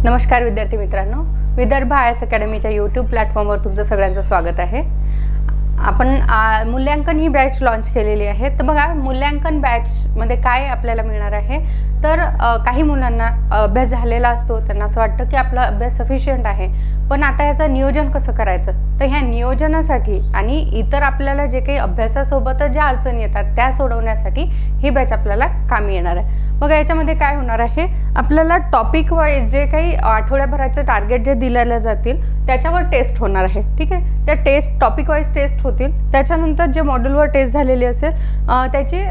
नमस्कार विद्यार्थी मित्रांनो, विदर्भ IAS अकॅडमीच्या यूट्यूब प्लॅटफॉर्मवर तुमचं सगळ्यांचं स्वागत आहे। आपण मूल्यांकन ही बॅच लॉन्च केलेली आहे। तर बघा, मूल्यांकन बॅचमध्ये काय आपल्याला मिळणार आहे तर काही मुलांना अभ्यास झालेला असतो, त्यांना असं वाटतं की आपला अभ्यास सफिशियंट आहे, पण आता याचं नियोजन कसं करायचं, तर ह्या नियोजनासाठी आणि इतर आपल्याला जे काही अभ्यासासोबत ज्या अडचणी येतात त्या सोडवण्यासाठी ही बॅच आपल्याला कामी येणार आहे। बघा, याच्यामध्ये काय होणार आहे, आपल्याला टॉपिक वाईज जे काही आठवड्याभराचे टार्गेट जे दिलेले जातील त्याच्यावर टेस्ट होणार आहे। ठीक आहे, त्या टेस्ट टॉपिक वाईज टेस्ट होतील, त्याच्यानंतर जे मॉड्यूलवर टेस्ट झालेली असेल त्याची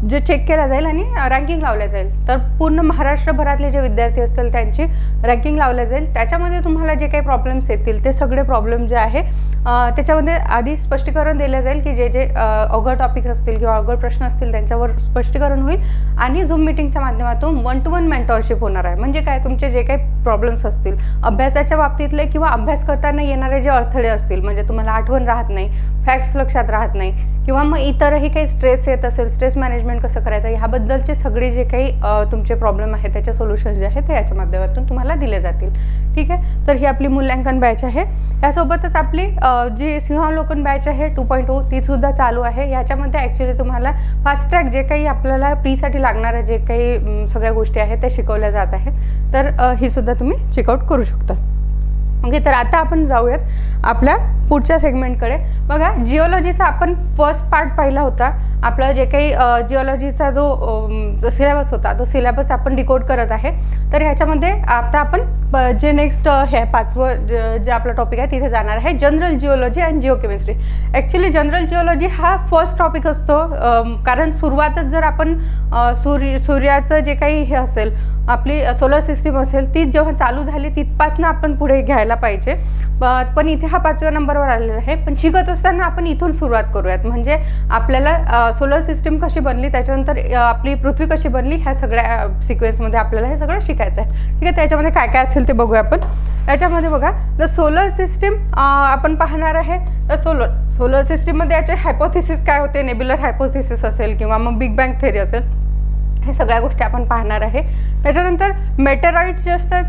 जे चेक केला जाईल आणि रँकिंग लावल्या जाईल। तर पूर्ण महाराष्ट्रभरातले जे विद्यार्थी असतील त्यांची रँकिंग लावल्या जाईल। त्याच्यामध्ये तुम्हाला जे काही प्रॉब्लेम्स येतील ते सगळे प्रॉब्लेम जे आहे त्याच्यामध्ये आधी स्पष्टीकरण दिले जाईल की जे जे अवघड टॉपिक असतील किंवा अवघड प्रश्न असतील त्यांच्यावर स्पष्टीकरण होईल आणि झूम मीटिंगच्या माध्यमातून 1-to-1 मेंटरशिप होणार आहे। म्हणजे काय, तुमचे जे काही प्रॉब्लेम्स असतील अभ्यासाच्या बाबतीतले किंवा अभ्यास करताना येणारे जे अडथळे असतील, म्हणजे तुम्हाला आठवण राहत नाही, फॅक्ट्स लक्षात राहत नाही किंवा मग इतरही काही स्ट्रेस येत असेल, स्ट्रेस मॅनेजमेंट कसं करायचं ह्याबद्दलचे सगळे जे काही तुमचे प्रॉब्लेम आहेत त्याचे सोल्युशन जे आहेत ते याच्या माध्यमातून तुम्हाला दिले जातील। ठीक आहे, तर ही आपली मूल्यांकन बॅच आहे। यासोबतच आपली जी सिंहावलोकन बॅच आहे 2.0 ती सुद्धा चालू आहे। याच्यामध्ये ॲक्च्युली तुम्हाला फास्ट ट्रॅक जे काही आपल्याला प्रीसाठी लागणाऱ्या जे काही सगळ्या गोष्टी आहेत त्या शिकवल्या जात आहेत, तर ही सुद्धा तुम्ही चेकआउट करू शकता। ओके, तर आता आपण जाऊयात आपल्या पुढच्या सेगमेंटकडे। बघा, जिओलॉजीचा आपण फर्स्ट पार्ट पाहिला होता। आपला जे काही जिओलॉजीचा जो सिलेबस होता तो सिलेबस आपण डिकोड करत आहे। तर ह्याच्यामध्ये आता आपण जे नेक्स्ट हे 5वं जे आपला टॉपिक आहे तिथे जाणार आहे, general geology and geochemistry. Actually general geology हा फर्स्ट टॉपिक असतो, कारण सुरुवातच जर आपण सूर्याचं जे काही हे असेल, आपली सोलर सिस्टीम असेल, ती जेव्हा चालू झाली तिथपासून आपण पुढे घ्यायला पाहिजे। पण इथे हा 5व्या नंबरवर आलेला आहे, पण शिकत असताना आपण इथून सुरुवात करूयात। म्हणजे आपल्याला सोलर सिस्टीम कशी बनली, त्याच्यानंतर आपली पृथ्वी कशी बनली, ह्या सगळ्या सिक्वेन्समध्ये आपल्याला हे सगळं शिकायचं आहे। ठीक आहे, त्याच्यामध्ये काय काय असेल ते बघूया आपण। याच्यामध्ये बघा, द सोलर सिस्टीम आपण पाहणार आहे। तर सोलर सिस्टीममध्ये याचे हायपोथेसिस काय होते, नेब्युलर हायपोथेसिस असेल किंवा मग बिग बँग थेरी असेल, हे सगळ्या गोष्टी आपण पाहणार आहे। त्याच्यानंतर मेटेरॉइड्स जे असतात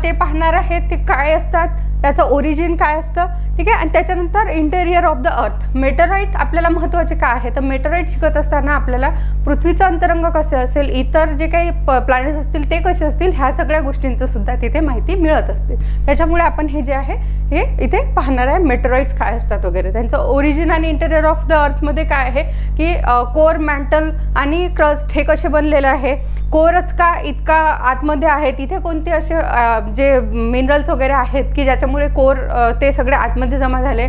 ते पाहणार आहे, ते काय असतात, त्याचं ओरिजिन काय असतं। ठीक आहे, आणि त्याच्यानंतर interior of the earth. Meteoroid आपल्याला महत्त्वाचे काय आहे, तर मेटेरॉइड शिकत असताना आपल्याला पृथ्वीचं अंतरंग कसे असेल, इतर जे काही प्लॅनेट्स असतील ते कसे असतील, ह्या सगळ्या गोष्टींचं सुद्धा तिथे माहिती मिळत असते। त्याच्यामुळे आपण हे जे आहे हे इथे पाहणार आहे, मेटेरॉइड्स काय असतात वगैरे, त्यांचं ओरिजिन आणि इंटेरियर ऑफ द अर्थमध्ये काय आहे की कोर, मॅन्टल आणि क्रस्ट हे कसे बनलेले आहे, कोरच का इतका आतमध्ये आहे, तिथे कोणते असे जे मिनरल्स वगैरे आहेत की ज्याच्यामुळे कोर ते सगळे आतमध्ये जमा झाले,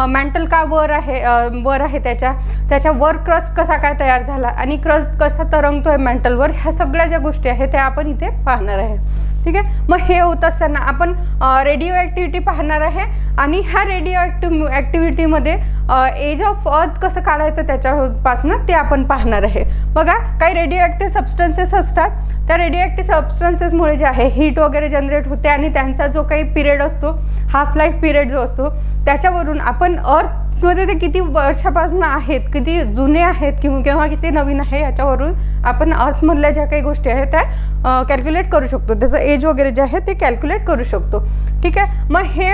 मॅन्टल का वर आहे त्याच्या वर क्रस्ट कसा काय तयार झाला आणि क्रस्ट कसा तरंगतोय मॅन्टलवर, ह्या सगळ्या ज्या गोष्टी आहेत त्या आपण इथे पाहणार आहे। ठीक आहे, मग हे होत असताना आपण रेडिओ ॲक्टिव्हिटी पाहणार आहे आणि ह्या रेडिओ ॲक्टिव्हिटीमध्ये एज ऑफ अर्थ कसं काढायचं त्याच्यापासून ते आपण पाहणार आहे। बघा, काही रेडिओ ॲक्टिव्ह सबस्टन्सेस असतात, त्या रेडिओ ॲक्टिव्ह सबस्टन्सेसमुळे जे आहे हीट वगैरे जनरेट होते आणि त्यांचा जो काही पिरियड असतो, हाफ लाईफ पिरियड जो असतो, त्याच्यावरून आपण अर्थमध्ये ते किती वर्षापासून आहेत, किती जुने आहेत किंवा किती नवीन आहे, याच्यावरून आपण अर्थमधल्या ज्या काही गोष्टी आहेत त्या कॅल्क्युलेट करू शकतो, त्याचं एज वगैरे जे आहे ते कॅल्क्युलेट करू शकतो। ठीक आहे, मग हे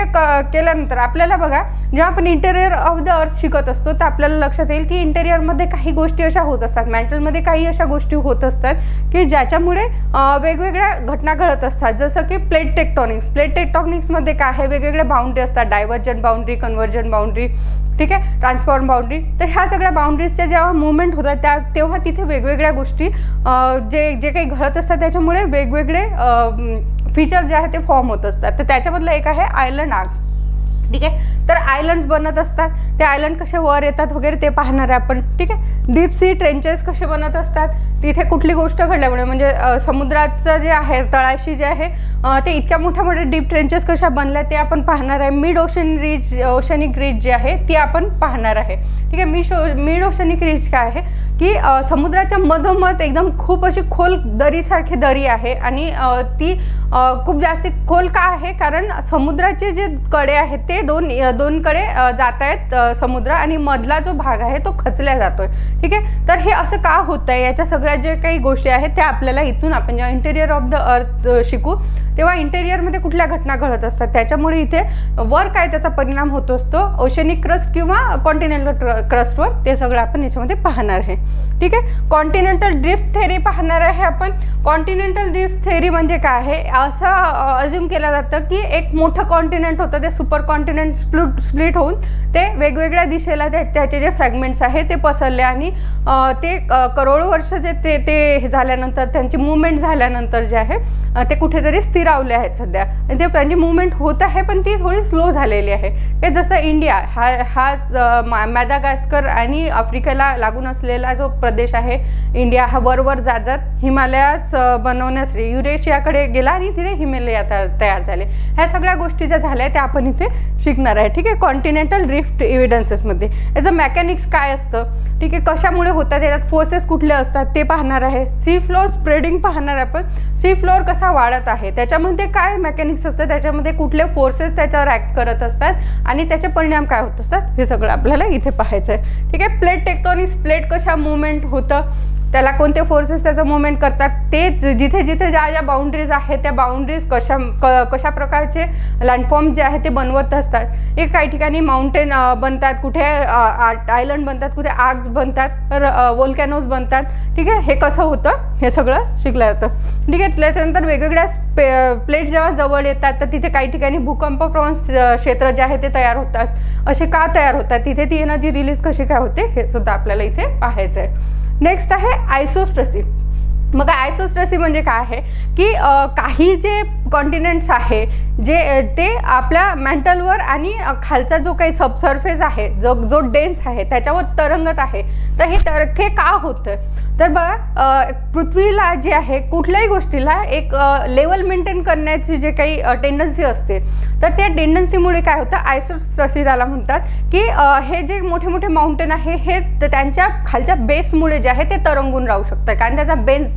केल्यानंतर आपल्याला बघा, जेव्हा आपण इंटेरियर ऑफ द अर्थ शिकत असतो तर आपल्याला लक्षात येईल की इंटेरियरमध्ये काही गोष्टी अशा होत असतात, मॅन्टलमध्ये काही अशा गोष्टी होत असतात की ज्याच्यामुळे वेगवेगळ्या घटना घडत असतात, जसं की प्लेट टेक्टॉनिक्समध्ये काय आहे, वेगवेगळ्या बाउंड्री असतात, डायव्हर्जंट बाउंड्री, कन्व्हर्जंट बाउंड्री, ठीक आहे, ट्रान्सफॉर्म बाउंड्री। तर ह्या सगळ्या बाउंड्रीजच्या जेव्हा मुवमेंट होतात तेव्हा तिथे वेगवेगळ्या गोष्टी जे काही घडत असतात त्याच्यामुळे वेगवेगळे फीचर्स जे आहेत ते फॉर्म होत असतात। तर त्याच्यामधलं एक आहे आयलंड आर्क। ठीक आहे, तर आयलंड्स बनत असतात, ते आयलंड कसे वर येतात वगैरे ते पाहणार आहे आपण। ठीक आहे, डीप सी ट्रेंचेस कसे बनत असतात, तिथे कुठली गोष्ट घडल्यामुळे, म्हणजे समुद्राचं जे आहे तळाशी जे आहे ते इतक्या मोठ्या डीप ट्रेंचेस कशा बनल्या ते आपण पाहणार आहे। मिड ओशनिक रिज जे आहे ती आपण पाहणार आहे। ठीक आहे, मिड ओशनिक रिज काय आहे, की समुद्राच्या मधोमध एकदम खूप अशी खोल दरीसारखी दरी आहे आणि ती खूप जास्ती खोल का आहे, कारण समुद्राचे जे कडे आहेत ते दोन कडे जात आहेत समुद्र, आणि मधला जो भाग आहे तो खचल्या जातोय. ठीक आहे, तर हे असं का होत आहे, याच्या सगळ्या जे काही गोष्टी आहेत त्या आपल्याला इथून आपण जेव्हा इंटेरियर ऑफ द अर्थ शिकू तेव्हा इंटेरियरमध्ये कुठल्या घटना घडत असतात, त्याच्यामुळे इथे वर काय त्याचा परिणाम होत असतो ओशनिक क्रस्ट किंवा कॉन्टिनेंटल क्रस्टवर, ते सगळं आपण याच्यामध्ये पाहणार आहे. ठीक आहे, कॉन्टिनेंटल ड्रिफ्ट थेअरी पाहणार आहे आपण. कॉन्टिनेंटल ड्रिफ्ट थेअरी म्हणजे काय आहे, असं अज्युम केलं जातं की एक मोठं कॉन्टिनेंट होतं, ते सुपर कॉन्टिनेंट स्प्लिट होऊन ते वेगवेगळ्या दिशेला त्याचे जे फ्रॅगमेंट्स आहेत ते पसरले, आणि ते करोडो वर्ष जे ते झाल्यानंतर त्यांची मुवमेंट झाल्यानंतर जे आहे ते कुठेतरी स्थिरावले आहेत सध्या, आणि ते त्यांची मुवमेंट होत आहे पण ती थोडी स्लो झालेली आहे. ते जसं इंडिया हा मॅदागास्कर आणि आफ्रिकेला लागून असलेला जो प्रदेश आहे इंडिया, हा वरवर जात जात हिमालयास बनवण्यासाठी युरेशियाकडे गेला आणि तिथे हिमालय तयार झाले. ह्या सगळ्या गोष्टी ज्या झाल्या त्या आपण इथे शिकणार आहे. ठीक आहे, कॉन्टिनेंटल ड्रिफ्ट एव्हिडन्सेसमध्ये याचं मेकॅनिक्स काय असतं, ठीक आहे, कशामुळे होतात, त्याच्यात फोर्सेस कुठले असतात ते पाहणार आहे. सी फ्लोअर स्प्रेडिंग पाहणार आपण, सी फ्लोअर कसा वाढत आहे, त्याच्यामध्ये काय मेकॅनिक्स असतं, त्याच्यामध्ये कुठले फोर्सेस त्याच्यावर ॲक्ट करत असतात आणि त्याचे परिणाम काय होत असतात, हे सगळं आपल्याला इथे पाहायचं आहे. ठीक आहे, प्लेट टेक्टोनिक्स, प्लेट कशा मुवमेंट होतं, त्याला कोणते फोर्सेस त्याचं मुवमेंट करतात, ते जिथे जिथे ज्या बाउंड्रीज आहेत त्या बाउंड्रीज कशा प्रकारचे लँडफॉर्म जे आहे ते बनवत असतात. एक काही ठिकाणी माउंटेन बनतात, कुठे आयलंड बनतात, कुठे आग्स बनतात, तर वोल्कॅनोज बनतात. ठीक आहे, हे कसं होतं हे सगळं शिकलं जातं. ठीक आहे, त्याच्यानंतर वेगवेगळ्या प्लेट जेव्हा जवळ येतात तर तिथे काही ठिकाणी भूकंपप्रवण क्षेत्र जे आहे ते तयार होतात. असे का तयार होतात, तिथे ती एनर्जी रिलीज कशी काय होते हे सुद्धा आपल्याला इथे पाहायचं आहे. नेक्स्ट आहे आयसोस्ट्रसी. मग आयसोस्ट्रसी म्हणजे काय आहे की काही जे कॉन्टिनेंट्स आहे जे ते आपल्या मॅन्टलवर आणि खालचा जो काही सबसर्फेस आहे जो डेन्स आहे त्याच्यावर तरंगत आहे. तर हे का होतं, तर बघा पृथ्वीला जे आहे कुठल्याही गोष्टीला एक लेवल मेंटेन करण्याची जे काही टेंडन्सी असते, तर त्या टेंडन्सीमुळे काय होतं आयसोस्ट्रसी त्याला म्हणतात की हे जे मोठे मोठे माउंटेन आहे हे त्यांच्या खालच्या बेसमुळे जे आहे ते तरंगून राहू शकतं, कारण त्याचा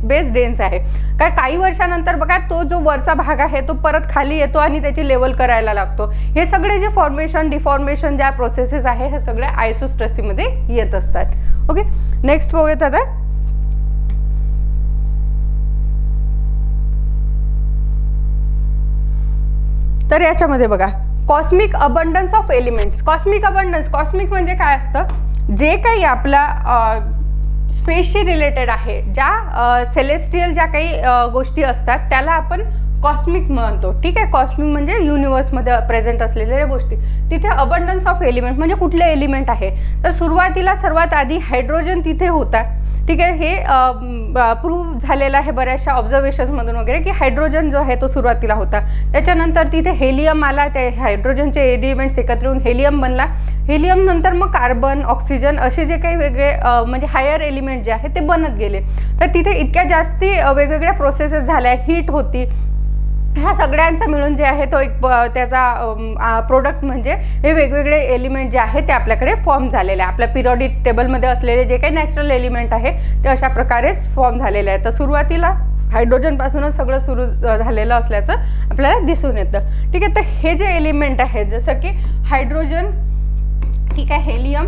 बेस डेन्स आहे. काय काही वर्षानंतर बघा तो जो वरचा भाग आहे तो परत खाली येतो आणि त्याची लेवल करायला लागतो. हे सगळे जे फॉर्मेशन डिफॉर्मेशन ज्या प्रोसेसेस आहे हे सगळे आयसोस्ट्रसीमध्ये येत असतात. ओके, नेक्स्ट बघूयात आता. तर याच्यामध्ये बघा cosmic abundance of elements. Cosmic म्हणजे काय असतं, जे काही आपला स्पेसशी रिलेटेड आहे, ज्या सेलेस्टियल ज्या काही गोष्टी असतात त्याला आपण कॉस्मिक म्हणतो. ठीक आहे, कॉस्मिक म्हणजे युनिवर्समध्ये प्रेझेंट असलेल्या गोष्टी. तिथे अबंडन्स ऑफ एलिमेंट म्हणजे कुठले एलिमेंट आहे, तर सुरुवातीला सर्वात आधी हायड्रोजन तिथे होता. ठीक आहे, हे प्रूव्ह झालेलं आहे बऱ्याचशा ऑब्झर्वेशन्समधून वगैरे की हायड्रोजन जो आहे तो सुरुवातीला होता. त्याच्यानंतर तिथे हेलियम आला, त्या हायड्रोजनचे एलिमेंट्स एकत्र येऊन हेलियम बनला. हेलियम नंतर मग कार्बन ऑक्सिजन असे जे काही वेगळे म्हणजे हायर एलिमेंट जे आहे ते बनत गेले. तर तिथे इतक्या जास्ती वेगवेगळ्या प्रोसेसेस झाल्या, हीट होती, ह्या सगळ्यांचं मिळून जे आहे तो एक त्याचा प्रोडक्ट म्हणजे हे वेगवेगळे एलिमेंट जे आहे ते आपल्याकडे फॉर्म झालेले आहे. आपल्या पिरियडिक टेबलमध्ये असलेले जे काही नॅचरल एलिमेंट आहे ते अशा प्रकारेच फॉर्म झालेले आहे. तर सुरुवातीला हायड्रोजनपासूनच सगळं सुरू झालेलं असल्याचं आपल्याला दिसून येतं. ठीक आहे, तर हे जे एलिमेंट आहे जसं की हायड्रोजन, ठीक आहे, हेलियम,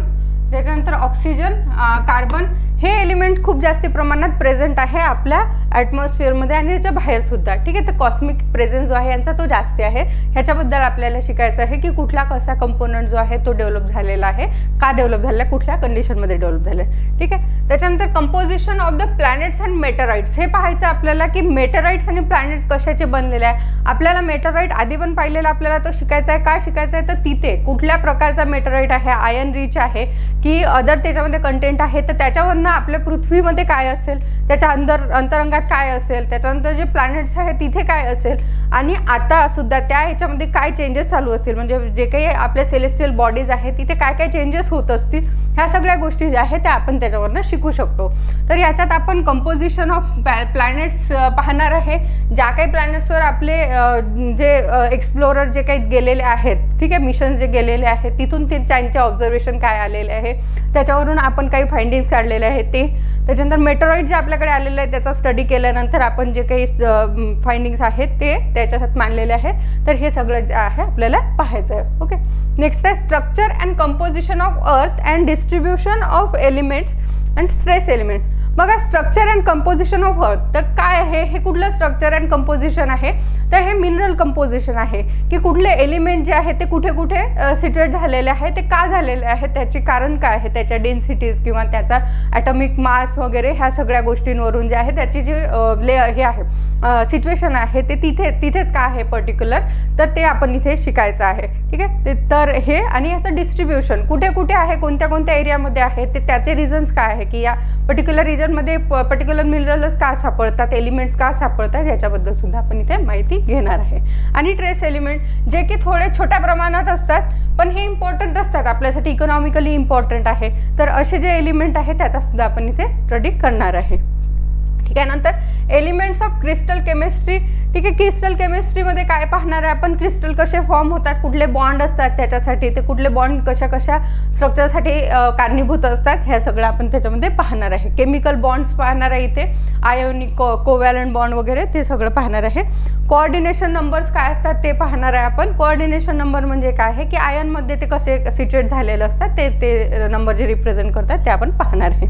त्याच्यानंतर ऑक्सिजन, कार्बन, हे एलिमेंट खूप जास्ती प्रमाणात प्रेझेंट आहे आपल्या ॲटमॉस्फिअरमध्ये आणि त्याच्या बाहेर सुद्धा. ठीक आहे, तर कॉस्मिक प्रेझेन्स जो आहे यांचा तो जास्ती आहे. ह्याच्याबद्दल आपल्याला शिकायचं आहे की कुठला कसा कंपोनंट जो आहे तो डेव्हलप झालेला आहे, का डेव्हलप झालेला आहे, कुठल्या कंडिशनमध्ये डेव्हलप झालं आहे. ठीक आहे, त्याच्यानंतर composition of the planets and meteorites. हे पाहायचं आपल्याला की मेटराइट्स आणि प्लॅनेट्स कशाचे बनलेले आहे. आपल्याला मेटराइट आधी पण पाहिलेला आपल्याला तो शिकायचा आहे. का शिकायचा आहे, तर तिथे कुठल्या प्रकारचा मेटराइट आहे, आयर्न रिच आहे की अदर त्याच्यामध्ये कंटेंट आहे, तर त्याच्यावरनं आपल्या पृथ्वीमध्ये काय असेल, त्याच्या अंतरंगात त्यात काय असेल, त्याच्यानंतर जे प्लॅनेट्स आहे तिथे काय असेल, आणि आता सुद्धा त्या ह्याच्यामध्ये काय चेंजेस चालू असतील, म्हणजे जे काही आपले सेलेस्टियल बॉडीज आहेत तिथे काय काय चेंजेस होत असतील, ह्या सगळ्या गोष्टी ज्या आहेत त्या आपण त्याच्यावरनं शिकू शकतो. तर याच्यात आपण कंपोजिशन ऑफ प्लॅनेट्स पाहणार आहे. ज्या काही प्लॅनेट्सवर आपले जे एक्सप्लोरर जे काही गेलेले आहेत, ठीक आहे, मिशन्स जे गेलेले आहेत तिथून त्यांचे ऑब्झर्वेशन काय आलेले आहे, त्याच्यावरून आपण काही फाइंडिंग्स काढलेले आहेत ते. त्याच्यानंतर मेटरॉइड जे आपल्याकडे आलेले आहे त्याचा स्टडी केल्यानंतर आपण जे काही फाइंडिंग्स आहेत ते त्याच्यात मांडलेले आहेत. तर हे सगळं जे आहे आपल्याला पाहायचं आहे. ओके, नेक्स्ट आहे structure and composition of earth and distribution of elements and stress element. बघा, structure and composition of earth तर काय आहे, हे कुठलं स्ट्रक्चर अँड कंपोजिशन आहे, तर हे मिनरल कंपोजिशन आहे, की कुठले एलिमेंट जे आहे ते कुठे कुठे सिच्युएट झालेले आहे, ते का झालेले आहे, त्याचे कारण काय आहे, त्याच्या डेन्सिटीज किंवा त्याचा ॲटॉमिक मास वगैरे ह्या सगळ्या गोष्टींवरून जे आहे त्याची जी हे आहे सिच्युएशन आहे ते तिथेच का आहे पर्टिक्युलर, तर ते आपण इथे शिकायचं आहे. ठीक आहे, तर हे आणि याचं डिस्ट्रीब्युशन कुठे कुठे आहे, कोणत्या कोणत्या एरियामध्ये आहे, ते त्याचे रिझन्स काय आहे, की या पर्टिक्युलर रिजनमध्ये पर्टिक्युलर मिनरल्स का सापडतात, एलिमेंट्स का सापडतात, याच्याबद्दल सुद्धा आपण इथे माहिती घेणार आहे. आणि ट्रेस एलिमेंट जे की थोडे छोट्या प्रमाणात असतात पण हे इम्पॉर्टंट असतात आपल्यासाठी, इकॉनॉमिकली इम्पॉर्टंट आहे. तर असे जे एलिमेंट आहे त्याचा सुद्धा आपण इथे स्टडी करणार आहे. ठीक आहे, नंतर एलिमेंट्स ऑफ क्रिस्टल केमिस्ट्री. ठीक आहे, क्रिस्टल केमिस्ट्रीमध्ये काय पाहणार आहे आपण, क्रिस्टल कसे फॉर्म होतात, कुठले बॉन्ड असतात त्याच्यासाठी, ते कुठले बॉन्ड कशा कशा स्ट्रक्चरसाठी कारणीभूत असतात, ह्या सगळं आपण त्याच्यामध्ये पाहणार आहे. केमिकल बॉन्ड्स पाहणार आहे इथे, आयोनिक कोव्हॅलंट बॉन्ड वगैरे ते सगळं पाहणार आहे. कोऑर्डिनेशन नंबर्स काय असतात ते पाहणार आहे आपण. कोऑर्डिनेशन नंबर म्हणजे काय आहे, की आयनमध्ये ते कसे सिच्युएट झालेले असतात ते नंबर जे रिप्रेझेंट करतात ते आपण पाहणार आहे.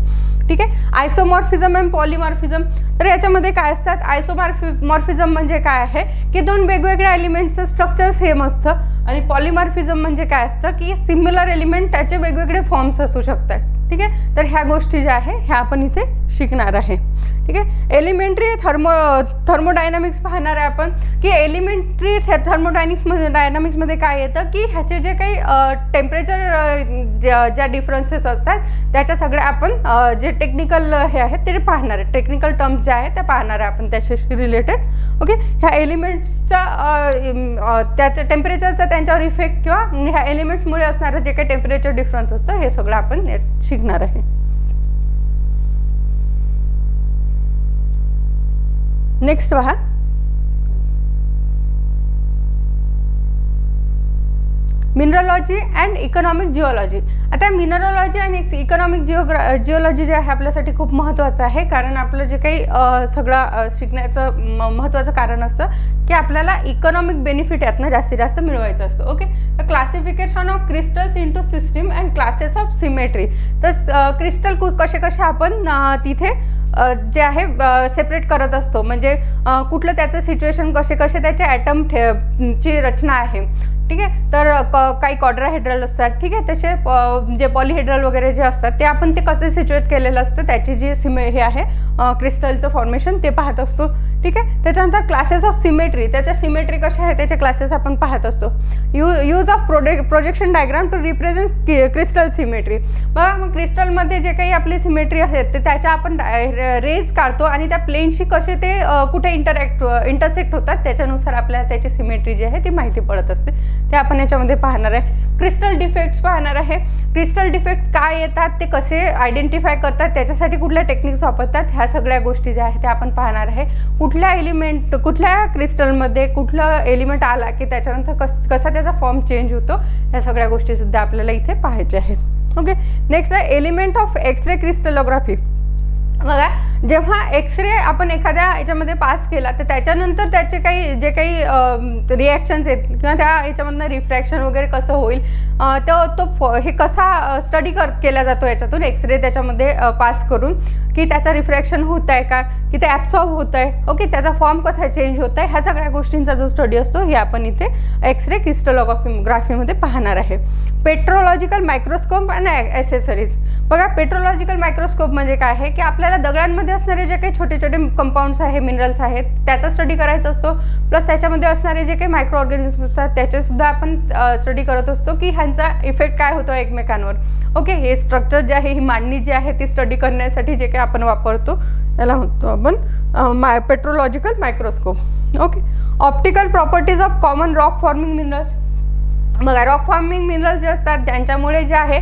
ठीक आहे, आयसोमॉर्फिझम अँड पॉलिमॉर्फिझम. तर याच्यामध्ये काय असतात, आयसोमॉर्फिझम म्हणजे काय आहे, की दोन वेगवेगळ्या एलिमेंट्सचं स्ट्रक्चर सेम असतं, आणि पॉलिमॉर्फिझम म्हणजे काय असतं, की सिमिलर एलिमेंट त्याचे वेगवेगळे फॉर्म्स असू शकतात. ठीक आहे, तर ह्या गोष्टी ज्या आहे ह्या आपण इथे शिकणार आहे. ठीक आहे, एलिमेंटरी थर्मोडायनामिक्स पाहणार आहे आपण, की एलिमेंटरी डायनामिक्समध्ये काय येतं, की ह्याचे जे काही टेम्परेचर ज्या डिफरन्सेस असतात त्याच्या सगळ्या आपण जे टेक्निकल हे आहेत ते पाहणार आहे, टेक्निकल टर्म्स ज्या आहेत त्या पाहणार आहे आपण त्याच्याशी रिलेटेड. ओके, ह्या एलिमेंट्सचा त्याच्या टेम्परेचरचा त्यांच्यावर इफेक्ट किंवा ह्या एलिमेंट्समुळे असणारं जे काही टेम्परेचर डिफरन्स असतं हे सगळं आपण शिकणार आहे. नेक्स्ट पहा, मिनरॉलॉजी अँड इकॉनॉमिक जिओलॉजी. आता मिनरॉलॉजी आणि इकॉनॉमिक जिओलॉजी जे आहे आपल्यासाठी खूप महत्त्वाचं आहे, कारण आपलं जे काही सगळं शिकण्याचं महत्त्वाचं कारण असतं की आपल्याला इकॉनॉमिक बेनिफिट यातनं जास्तीत जास्त मिळवायचं असतं. ओके, तर classification of crystals into system and classes of symmetry. तर क्रिस्टल कसे कसे आपण तिथे जे आहे सेपरेट करत असतो, म्हणजे कुठलं त्याचं सिच्युएशन कसे कसे त्याचे ॲटम ची रचना आहे. ठीक आहे, तर काही क्वाड्राहेड्रल असतात. ठीक आहे, तसे जे पॉलिहेड्रल वगैरे जे असतात ते आपण ते कसे सिच्युएट केलेलं असतं, त्याची जी हे आहे क्रिस्टलचं फॉर्मेशन ते पाहत असतो. ठीक आहे, त्याच्यानंतर क्लासेस ऑफ सिमेट्री, त्याच्या सिमेट्री कशा आहे त्याचे क्लासेस आपण पाहत असतो. Use of projection diagram to represent crystal symmetry. बघा, मग क्रिस्टलमध्ये जे काही आपली सिमेट्री आहेत ते त्याच्या आपण रेज काढतो आणि त्या प्लेनशी कसे ते कुठे इंटरसेक्ट होतात त्याच्यानुसार आपल्याला त्याची सिमेट्री जी आहे ती माहिती पडत असते, ते आपण याच्यामध्ये पाहणार आहे. क्रिस्टल डिफेक्ट्स पाहणार आहे. क्रिस्टल डिफेक्ट काय येतात, ते कसे आयडेंटिफाय करतात, त्याच्यासाठी कुठल्या टेक्निक्स वापरतात, ह्या सगळ्या गोष्टी ज्या आहेत त्या आपण पाहणार आहे. कुठल्या क्रिस्टलमध्ये कुठलं एलिमेंट आला की त्याच्यानंतर कसा त्याचा फॉर्म चेंज होतो, ह्या सगळ्या गोष्टी सुद्धा आपल्याला इथे पाहायच्या आहेत. ओके, नेक्स्ट आहे एलिमेंट ऑफ एक्सरे क्रिस्टलोग्राफी. बघा, जेव्हा एक्सरे आपण एखाद्या याच्यामध्ये पास केला तर त्याच्यानंतर त्याचे काही जे काही रिॲक्शन्स आहेत किंवा त्या याच्यामधनं रिफ्रॅक्शन वगैरे कसं होईल तो हे कसा स्टडी केला जातो याच्यातून एक्सरे त्याच्यामध्ये पास करून, की त्याचा रिफ्रॅक्शन होत आहे का, की ते ॲब्सॉर्ब होत आहे. ओके, त्याचा फॉर्म कसा चेंज होत आहे, ह्या सगळ्या गोष्टींचा जो स्टडी असतो हे आपण इथे एक्सरे क्रिस्टलोग्राफीमध्ये पाहणार आहे. पेट्रोलॉजिकल मायक्रोस्कोप आणि ॲसेसरीज. बघा, पेट्रोलॉजिकल मायक्रोस्कोप म्हणजे काय आहे, की आपल्याला आपल्याला दगडांमध्ये असणारे जे काही छोटे छोटे कंपाऊंड्स आहे, मिनरल्स आहेत, त्याचा स्टडी करायचा असतो. प्लस त्याच्यामध्ये असणारे जे काही मायक्रो ऑर्गॅनिझम्स असतात त्याचे सुद्धा आपण स्टडी करत असतो की ह्यांचा इफेक्ट काय होतो एकमेकांवर. ओके, हे स्ट्रक्चर जे आहे, ही मांडणी जी आहे ती स्टडी करण्यासाठी जे काही आपण वापरतो त्याला म्हणतो आपण petrological microscope. Okay, optical properties of common rock forming minerals. बघा, रॉक फॉर्मिंग मिनरल्स जे असतात ज्यांच्यामुळे जे आहे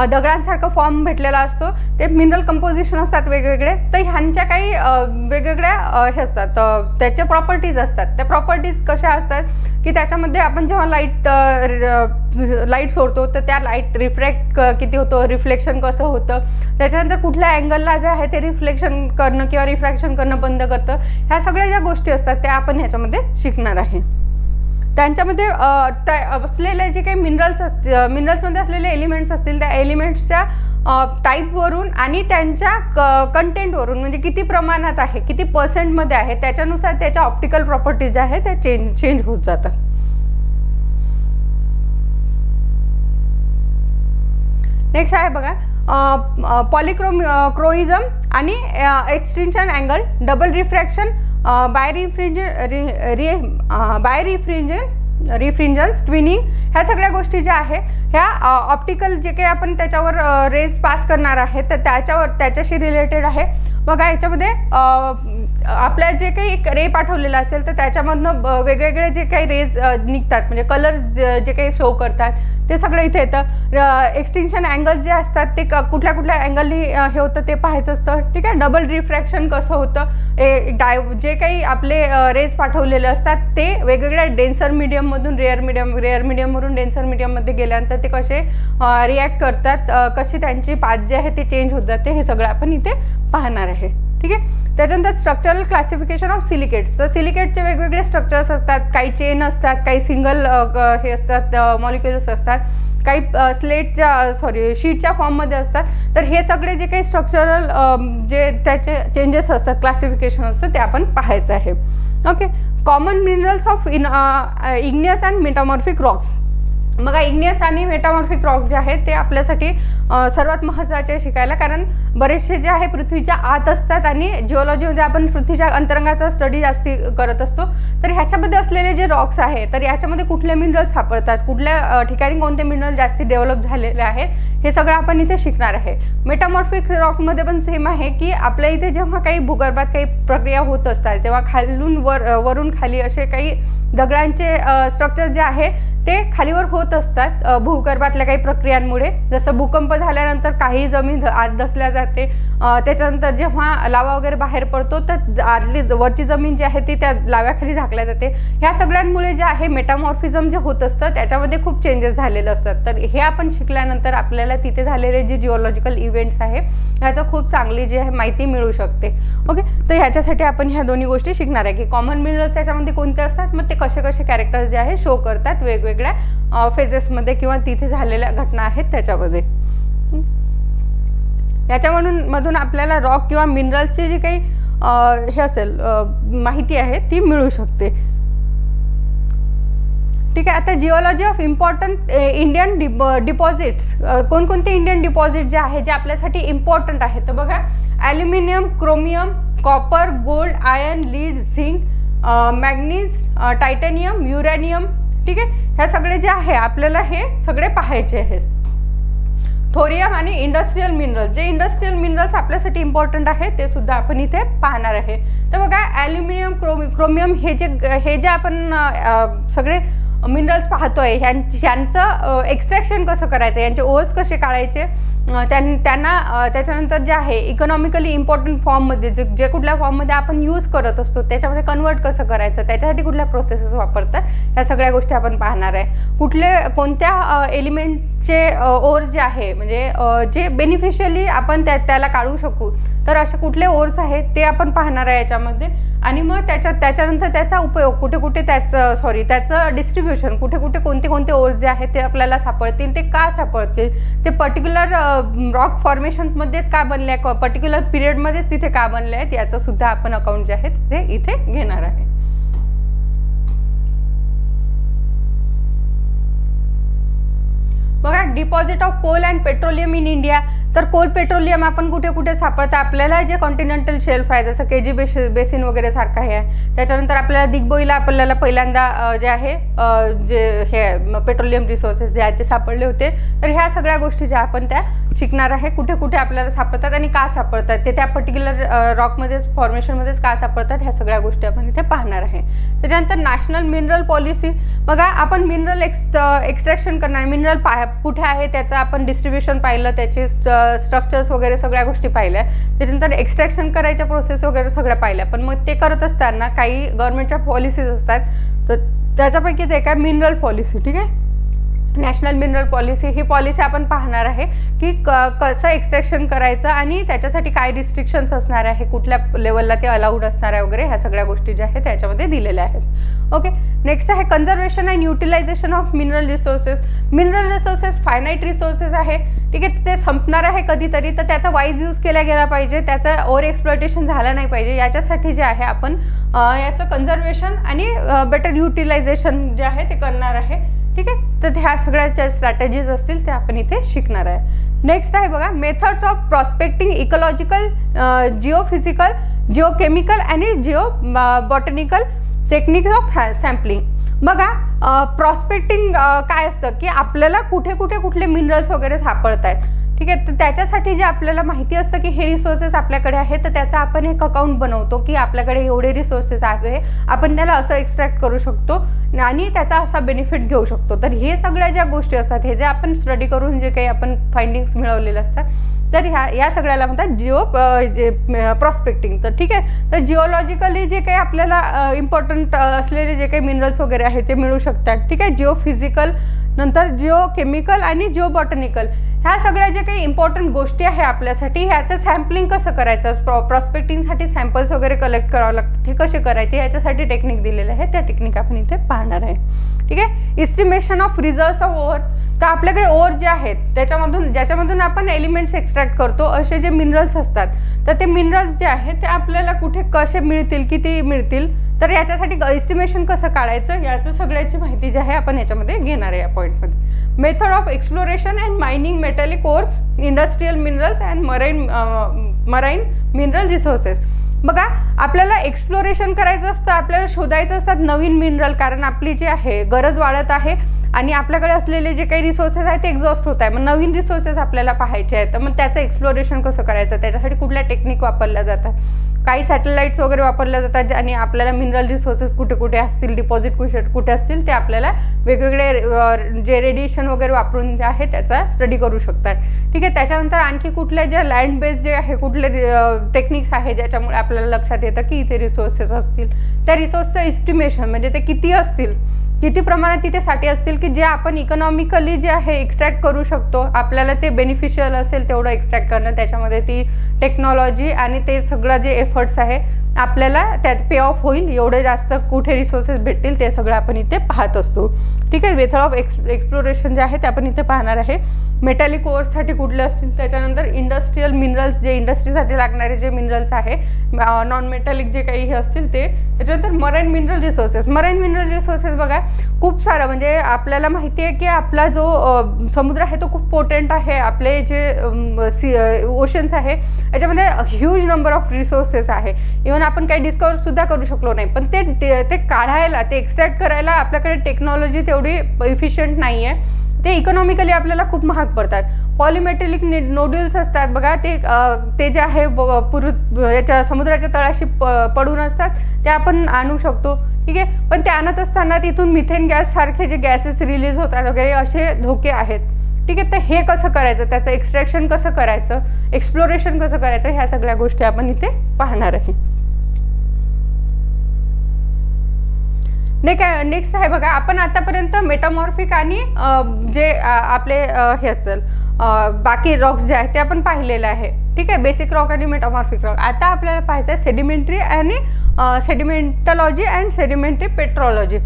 दगडांसारखं फॉर्म भेटलेला असतो, ते मिनरल कंपोजिशन असतात वेगवेगळे. तर ह्यांच्या काही वेगवेगळ्या हे असतात, त्याच्या प्रॉपर्टीज असतात. त्या प्रॉपर्टीज कशा असतात की त्याच्यामध्ये आपण जेव्हा लाईट सोडतो तर त्या लाईट रिफ्रॅक्ट किती होतो, रिफ्लेक्शन कसं होतं, त्याच्यानंतर कुठल्या अँगलला जे आहे ते रिफ्लेक्शन करणं किंवा रिफ्रॅक्शन करणं बंद करतं. ह्या सगळ्या ज्या गोष्टी असतात त्या आपण ह्याच्यामध्ये शिकणार आहे. त्यांच्यामध्ये असलेले जे काही मिनरल्समध्ये असलेले एलिमेंट्स असतील त्या एलिमेंट्सच्या टाईपवरून आणि त्यांच्या कंटेंटवरून, म्हणजे किती प्रमाणात आहे, किती पर्सेंटमध्ये आहे, त्याच्यानुसार त्याच्या ऑप्टिकल प्रॉपर्टीज ज्या आहेत त्या चेंज होत जातात. नेक्स्ट आहे बघा पॉलिक्रोइझम आणि extension angle, double refraction, refringence, twinning. ह्या सगळ्या गोष्टी ज्या आहे ह्या ऑप्टिकल जे काही आपण त्याच्यावर रेज पास करणार आहे तर त्याच्याशी रिलेटेड आहे. बघा, याच्यामध्ये आपल्या जे काही रे पाठवलेला असेल तर त्याच्यामधनं वेगवेगळे जे काही रेज निघतात, म्हणजे कलर जे काही शो करतात ते सगळं इथे येतं. एक्सटेन्शन अँगल जे असतात ते कुठल्या कुठल्या अँगलनी हे होतं ते पाहायचं असतं. ठीक आहे, डबल रिफ्रॅक्शन कसं होतं, जे काही आपले रेज पाठवलेले असतात ते वेगवेगळ्या डेन्सर मीडियममधून रेअर मीडियमवरून डेन्सर मीडियममध्ये गेल्यानंतर ते कसे रिॲक्ट करतात, कशी त्यांची पाथ जी आहे ते चेंज होत जाते, हे सगळं आपण इथे पाहणार आहे. ठीक आहे, त्याच्यानंतर स्ट्रक्चरल क्लासिफिकेशन ऑफ सिलिकेट्स. तर सिलिकेटचे वेगवेगळे स्ट्रक्चर्स असतात, काही चेन असतात, काही सिंगल हे असतात मॉलिक्युल्स असतात, काही शीटच्या फॉर्ममध्ये असतात. तर हे सगळे जे काही स्ट्रक्चरल जे त्याचे चेंजेस असतात, क्लासिफिकेशन असतं ते आपण पाहायचं आहे. Okay, common minerals of igneous and metamorphic Roxx. बघा, इग्नियस आणि मेटामॉर्फिक रॉक जे आहे ते आपल्यासाठी सर्वात महत्त्वाचे शिकायला, कारण बरेचसे जे आहे पृथ्वीच्या आत असतात आणि जिओलॉजीमध्ये आपण पृथ्वीच्या अंतरंगाचा स्टडी जास्ती करत असतो. तर ह्याच्यामध्ये असलेले जे रॉक्स आहे तर याच्यामध्ये कुठले मिनरल्स सापडतात, कुठल्या ठिकाणी कोणते मिनरल जास्ती डेव्हलप झालेले आहेत, हे सगळं आपण इथे शिकणार आहे. मेटामॉर्फिक रॉकमध्ये पण सेम आहे की आपल्या इथे जेव्हा काही भूगर्भात काही प्रक्रिया होत असतात तेव्हा खालून वरून खाली असे काही दगडांचे स्ट्रक्चर जे आहे ते खालीवर होत असतात भूगर्भातल्या काही प्रक्रियांमुळे. जसं भूकंप झाल्यानंतर काही जमीन आत धसल्या जाते, त्याच्यानंतर जेव्हा लावा वगैरे बाहेर पडतो तर आतली वरची जमीन जी आहे ती त्या लाव्याखाली झाकल्या जाते. ह्या सगळ्यांमुळे जे आहे मेटामॉर्फिझम जे होत असतं त्याच्यामध्ये खूप चेंजेस झालेले असतात. तर हे आपण शिकल्यानंतर आपल्याला तिथे झालेले जे जिओलॉजिकल इव्हेंट्स आहे ह्याचं खूप चांगली जी आहे माहिती मिळू शकते. ओके, तर ह्याच्यासाठी आपण ह्या दोन्ही गोष्टी शिकणार आहे की कॉमन मिनरल्स त्याच्यामध्ये कोणते असतात, मग ते कसे कसे कॅरेक्टर्स जे आहे शो करतात वेगवेगळ्या फेजेसमध्ये किंवा तिथे झालेल्या घटना आहेत त्याच्यामध्ये. याच्यामधून आपल्याला रॉक किंवा मिनरल्सची जी काही हे असेल माहिती आहे ती मिळू शकते. ठीक आहे, आता geology of important Indian deposits. कोणकोणते इंडियन डिपॉझिट जे आहे जे आपल्यासाठी इम्पॉर्टंट आहेत तर बघा, aluminium, chromium, copper, gold, iron, lead, zinc, manganese, titanium, uranium. ठीक आहे, ह्या सगळे जे आहे आपल्याला हे सगळे पाहायचे आहेत. थोरियम आणि इंडस्ट्रियल मिनरल्स. जे इंडस्ट्रियल मिनरल्स आपल्यासाठी इम्पॉर्टंट आहे ते सुद्धा आपण इथे पाहणार आहे. तर बघा, ॲल्युमिनियम, क्रोमियम हे जे आपण सगळे मिनरल्स पाहतोय ह्यांचं एक्स्ट्रॅक्शन कसं करायचं, यांचे ओर्स कसे काढायचे, त्यांना त्याच्यानंतर जे आहे इकॉनॉमिकली इम्पॉर्टंट फॉर्ममध्ये जे कुठल्या फॉर्ममध्ये आपण यूज करत असतो त्याच्यामध्ये कन्वर्ट कसं करायचं, त्याच्यासाठी कुठल्या प्रोसेसेस वापरतात, ह्या सगळ्या गोष्टी आपण पाहणार आहे. कोणत्या एलिमेंटचे ओर जे आहे म्हणजे जे बेनिफिशियली आपण त्याला काढू शकू तर असे कुठले ओर्स आहेत ते आपण पाहणार आहे याच्यामध्ये. आणि मग त्याच्यानंतर त्याचा उपयोग कुठे त्याचं डिस्ट्रीब्युशन कुठे कोणते ओर्स जे आहेत ते आपल्याला सापडतील, ते का सापडतील, ते पर्टिक्युलर रॉक फॉर्मेशनमध्येच का बनले आहे, पर्टिक्युलर पिरियडमध्येच तिथे का बनले आहेत, याचं सुद्धा आपण अकाउंट जे आहे ते इथे घेणार आहे. बघा, deposit of coal and petroleum in India. तर कोल पेट्रोलियम आपण कुठे कुठे सापडतं आपल्याला, जे कॉन्टिनेंटल शेल्फ आहे जसं केजी बेसिन वगैरे सारखं आहे. त्याच्यानंतर आपल्याला दिग्बोईला आपल्याला पहिल्यांदा जे आहे जे हे पेट्रोलियम रिसोर्सेस जे आहेत ते सापडले होते. तर ह्या सगळ्या गोष्टी ज्या आपण त्या शिकणार आहे, कुठे कुठे आपल्याला सापडतात आणि का सापडतात, ते त्या पर्टिक्युलर रॉकमध्येच फॉर्मेशनमध्येच का सापडतात, ह्या सगळ्या गोष्टी आपण इथे पाहणार आहे. त्याच्यानंतर नॅशनल मिनरल पॉलिसी. बघा आपण मिनरल एक्स्ट्रॅक्शन करणार, मिनरल कुठे आहे त्याचं आपण डिस्ट्रीब्युशन पाहिलं, त्याचे स्ट्रक्चर्स वगैरे सगळ्या गोष्टी पाहिल्या. त्याच्यानंतर एक्स्ट्रॅक्शन करायच्या प्रोसेस वगैरे सगळ्या पाहिल्या. पण मग ते करत असताना काही गव्हर्नमेंटच्या पॉलिसीज असतात, तर त्याच्यापैकीच एक आहे मिनरल पॉलिसी. ठीक आहे, नॅशनल मिनरल पॉलिसी. ही पॉलिसी आपण पाहणार आहे की कसं एक्स्ट्रॅक्शन करायचं आणि त्याच्यासाठी काय रिस्ट्रिक्शन्स असणार आहे, कुठल्या लेवलला ते अलाउड असणार आहे वगैरे, ह्या सगळ्या गोष्टी ज्या आहेत त्याच्यामध्ये दिलेल्या आहेत. ओके, नेक्स्ट आहे conservation and utilization of mineral resources. Mineral resources finite resources आहे. ठीक आहे, ते संपणार आहे कधीतरी, तर त्याचा वाईज यूज केला गेला पाहिजे, त्याचं ओव्हर एक्सप्लॉयटेशन झालं नाही पाहिजे. याच्यासाठी जे आहे आपण याचं कन्झर्वेशन आणि बेटर युटिलायझेशन जे आहे ते करणार आहे. ठीक आहे, तर ह्या सगळ्या स्ट्रॅटेजीज असतील ते आपण इथे शिकणार आहे. नेक्स्ट आहे बघा methods of prospecting, ecological, geophysical, geochemical आणि बॉटनिकल टेक्निक्स ऑफ सॅम्पलिंग. बघा प्रॉस्पेक्टिंग काय असतं की आपल्याला कुठे कुठे कुठले मिनरल्स वगैरे सापडत आहेत. ठीक आहे, तर त्याच्यासाठी जे आपल्याला माहिती असतं की हे रिसोर्सेस आपल्याकडे आहेत, तर त्याचा आपण एक अकाउंट बनवतो की आपल्याकडे एवढे रिसोर्सेस आहे, आपण त्याला असं एक्स्ट्रॅक्ट करू शकतो आणि त्याचा असा बेनिफिट घेऊ शकतो. तर हे सगळ्या ज्या गोष्टी असतात, हे जे आपण स्टडी करून जे काही आपण फाइंडिंग्स मिळवलेले असतात, तर या सगळ्याला म्हणतात प्रॉस्पेक्टिंग. तर ठीक आहे, तर जिओलॉजिकली जे काही आपल्याला इम्पॉर्टंट असलेले जे काही मिनरल्स वगैरे आहेत ते मिळू शकतात. ठीक आहे, जिओफिजिकल, नंतर जिओकेमिकल आणि जिओबॉटनिकल, ह्या सगळ्या जे काही इम्पॉर्टंट गोष्टी आहे आपल्यासाठी, ह्याचं सॅम्पलिंग कसं करायचं, प्रॉस्पेक्टिंगसाठी सॅम्पल्स वगैरे कलेक्ट करावं लागतं, ते कसे करायचे याच्यासाठी टेक्निक दिलेले आहे, त्या टेक्निक आपण इथे पाहणार आहे. ठीक आहे, estimation of results of over. तर आपल्याकडे ओव्हर जे आहेत त्याच्यामधून ज्याच्यामधून आपण एलिमेंट्स एक्स्ट्रॅक्ट करतो, असे जे मिनरल्स असतात, तर ते मिनरल्स जे आहेत ते आपल्याला कुठे कसे मिळतील, किती मिळतील, तर याच्यासाठी एस्टिमेशन कसं काढायचं, याचं सगळ्याची माहिती जी आहे आपण याच्यामध्ये घेणार आहे या पॉईंटमध्ये. Method of exploration and mining metallic ores, industrial minerals and marine mineral resources. बघा आपल्याला एक्सप्लोरेशन करायचं असतं, आपल्याला शोधायचं असतात नवीन मिनरल, कारण आपली जी आहे गरज वाढत आहे आणि आपल्याकडे असलेले जे काही रिसोर्सेस आहेत ते एक्झॉस्ट होत आहे. मग नवीन रिसोर्सेस आपल्याला पाहायचे आहेत, तर मग त्याचं एक्सप्लोरेशन कसं करायचं, त्याच्यासाठी कुठल्या टेक्निक वापरल्या जातात. काही सॅटेलाइट्स वगैरे वापरल्या जातात आणि आपल्याला मिनरल रिसोर्सेस कुठे कुठे असतील, डिपॉझिट कुठे असतील, ते आपल्याला वेगवेगळे जे रेडिएशन वगैरे वापरून जे आहे त्याचा स्टडी करू शकतात. ठीक आहे, त्याच्यानंतर आणखी कुठल्या ज्या लँड बेस्ड जे आहे कुठले टेक्निक्स आहे ज्याच्यामुळे आपल्याला लक्षात येतं की इथे रिसोर्सेस असतील, त्या रिसोर्सचं एस्टिमेशन म्हणजे ते किती असतील, किती प्रमाणात तिथे साठी असतील की जे आपण इकॉनॉमिकली जे आहे एक्स्ट्रॅक्ट करू शकतो, आपल्याला ते बेनिफिशियल असेल तेवढं एक्स्ट्रॅक्ट करणं, त्याच्यामध्ये ती टेक्नॉलॉजी आणि ते सगळं जे एफर्ट्स आहे आपल्याला त्यात पे ऑफ होईल, एवढे जास्त कुठे रिसोर्सेस भेटतील ते सगळं आपण इथे पाहत असतो. ठीक आहे, मेथड ऑफ एक्सप्लोरेशन जे आहे ते आपण इथे पाहणार आहे. मेटॅलिक ओअर्ससाठी कुठले असतील, त्याच्यानंतर इंडस्ट्रियल मिनरल्स, जे इंडस्ट्रीसाठी लागणारे जे मिनरल्स आहे, नॉन मेटॅलिक जे काही हे असतील ते, त्याच्यानंतर marine mineral resources. Marine mineral resources बघा खूप सारं, म्हणजे आपल्याला माहिती आहे की आपला जो समुद्र आहे तो खूप पोटेंट आहे, आपले जे ओशन्स आहे याच्यामध्ये ह्यूज नंबर ऑफ रिसोर्सेस आहे. इव्हन आपण काही डिस्कवर सुद्धा करू शकलो नाही, पण ते काढायला, ते एक्स्ट्रॅक्ट करायला आपल्याकडे टेक्नॉलॉजी तेवढी इफिशियंट नाही आहे, ते इकॉनॉमिकली आपल्याला खूप महाग पडतात. पॉलिमेटॅलिक नोड्युल्स असतात बघा, ते जे आहे याच्या समुद्राच्या तळाशी पडून असतात, ते आपण आणू शकतो. ठीक आहे, पण ते आणत असताना तिथून मिथेन गॅस सारखे जे गॅसेस रिलीज होतात वगैरे असे धोके आहेत. ठीक आहे, तर हे कसं करायचं, त्याचं एक्स्ट्रॅक्शन कसं करायचं, एक्सप्लोरेशन कसं करायचं, ह्या सगळ्या गोष्टी आपण इथे पाहणार आहे. नेक्स्ट आहे बघा, आपण आतापर्यंत मेटामॉर्फिक आणि जे आपले हे असेल बाकी रॉक्स जे आहेत ते आपण पाहिलेलं आहे. ठीक आहे, बेसिक रॉक आणि मेटामॉर्फिक रॉक. आता आपल्याला पाहायचं आहे सेडिमेंटरी आणि सेडिमेंटॉलॉजी अँड सेडिमेंटरी पेट्रोलॉजी.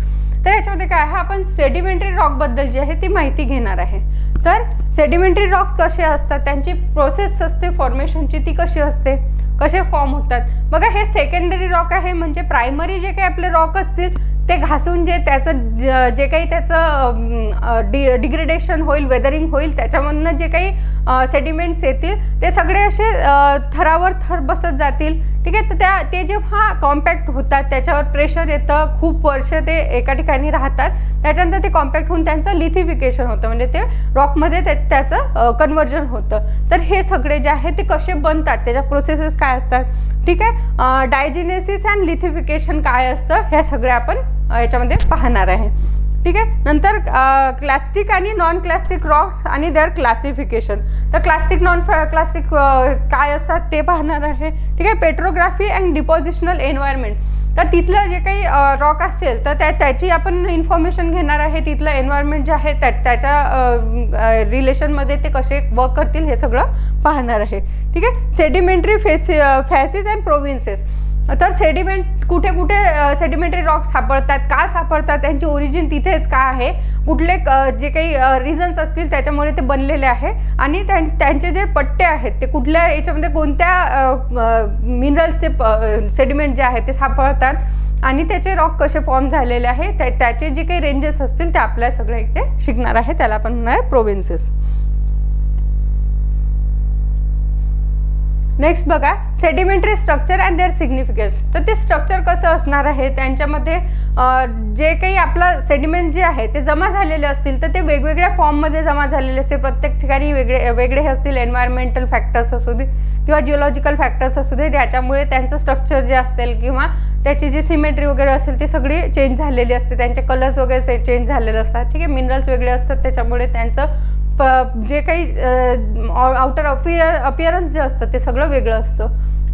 तर याच्यामध्ये काय आहे, आपण सेडिमेंटरी रॉकबद्दल जी आहे ती माहिती घेणार आहे. तर सेडिमेंटरी रॉक कसे असतात, त्यांची प्रोसेस असते फॉर्मेशनची ती कशी असते, कसे फॉर्म होतात. बघा हे सेकंडरी रॉक आहे, म्हणजे प्रायमरी जे काही आपले रॉक असतील ते घासून जे त्याचं जे काही त्याचं डिग्रेडेशन होईल, वेदरिंग होईल, त्याच्यामधनं जे काही सेडिमेंट्स येतील ते सगळे असे थरावर थर बसत जातील. ठीक आहे. तर ते जेव्हा कॉम्पॅक्ट होतात, त्याच्यावर प्रेशर येतं, खूप वर्ष ते एका ठिकाणी राहतात, त्याच्यानंतर ते कॉम्पॅक्ट होऊन त्यांचं लिथिफिकेशन होतं, म्हणजे ते रॉकमध्ये त्याचं कन्व्हर्जन होतं. तर हे सगळे जे आहे ते कसे बनतात, त्याच्या प्रोसेसेस काय असतात, ठीक आहे, डायजेनेसिस अँड लिथिफिकेशन काय असतं, ह्या सगळ्या आपण याच्यामध्ये पाहणार आहे. ठीक आहे. नंतर क्लास्टिक आणि नॉन क्लास्टिक रॉक्स आणि देअर क्लासिफिकेशन. तर क्लास्टिक नॉन क्लास्टिक काय असतात ते पाहणार आहे. ठीक आहे. Petrography and depositional environment. तर तिथलं जे काही रॉक असेल तर त्याची आपण इन्फॉर्मेशन घेणार आहे. तिथलं एन्व्हायरमेंट जे आहे त्याच्या रिलेशनमध्ये ते कसे वर्क करतील हे सगळं पाहणार आहे. ठीक आहे. Sedimentary facies and provinces. तर सेडिमेंट कुठे कुठे सेडिमेंटरी रॉक सापडतात, का सापडतात, त्यांची ओरिजिन तिथेच का आहे, कुठले जे काही रिझन्स असतील त्याच्यामुळे ते बनलेले आहे, आणि त्यांचे जे पट्टे आहेत ते कुठल्या याच्यामध्ये कोणत्या मिनरल्सचे सेडिमेंट जे आहे ते सापडतात, आणि त्याचे रॉक कसे फॉर्म झालेले आहे, त्याचे जे काही रेंजेस असतील ते आपल्याला सगळं इथे शिकणार आहे. त्याला आपण म्हणणार प्रोव्हिन्सेस. नेक्स्ट बघा, sedimentary structure and their significance. तर ते स्ट्रक्चर कसं असणार आहे, त्यांच्यामध्ये जे काही आपलं सेडिमेंट जे आहे ते जमा झालेले असतील तर ते वेगवेगळ्या फॉर्ममध्ये जमा झालेले असतील, प्रत्येक ठिकाणी वेगळे असतील. एन्व्हायरमेंटल फॅक्टर्स असू दे किंवा जिओलॉजिकल फॅक्टर्स असू दे, त्याच्यामुळे त्यांचं स्ट्रक्चर जे असेल किंवा त्याची जी सिमेट्री वगैरे असेल ती सगळी चेंज झालेली असते, त्यांचे कलर्स वगैरे चेंज झालेले असतात. ठीक आहे. मिनरल्स वेगळे असतात, त्याच्यामुळे त्यांचं जे काही आउटर अपिअरन्स जे असतं ते सगळं वेगळं असतं.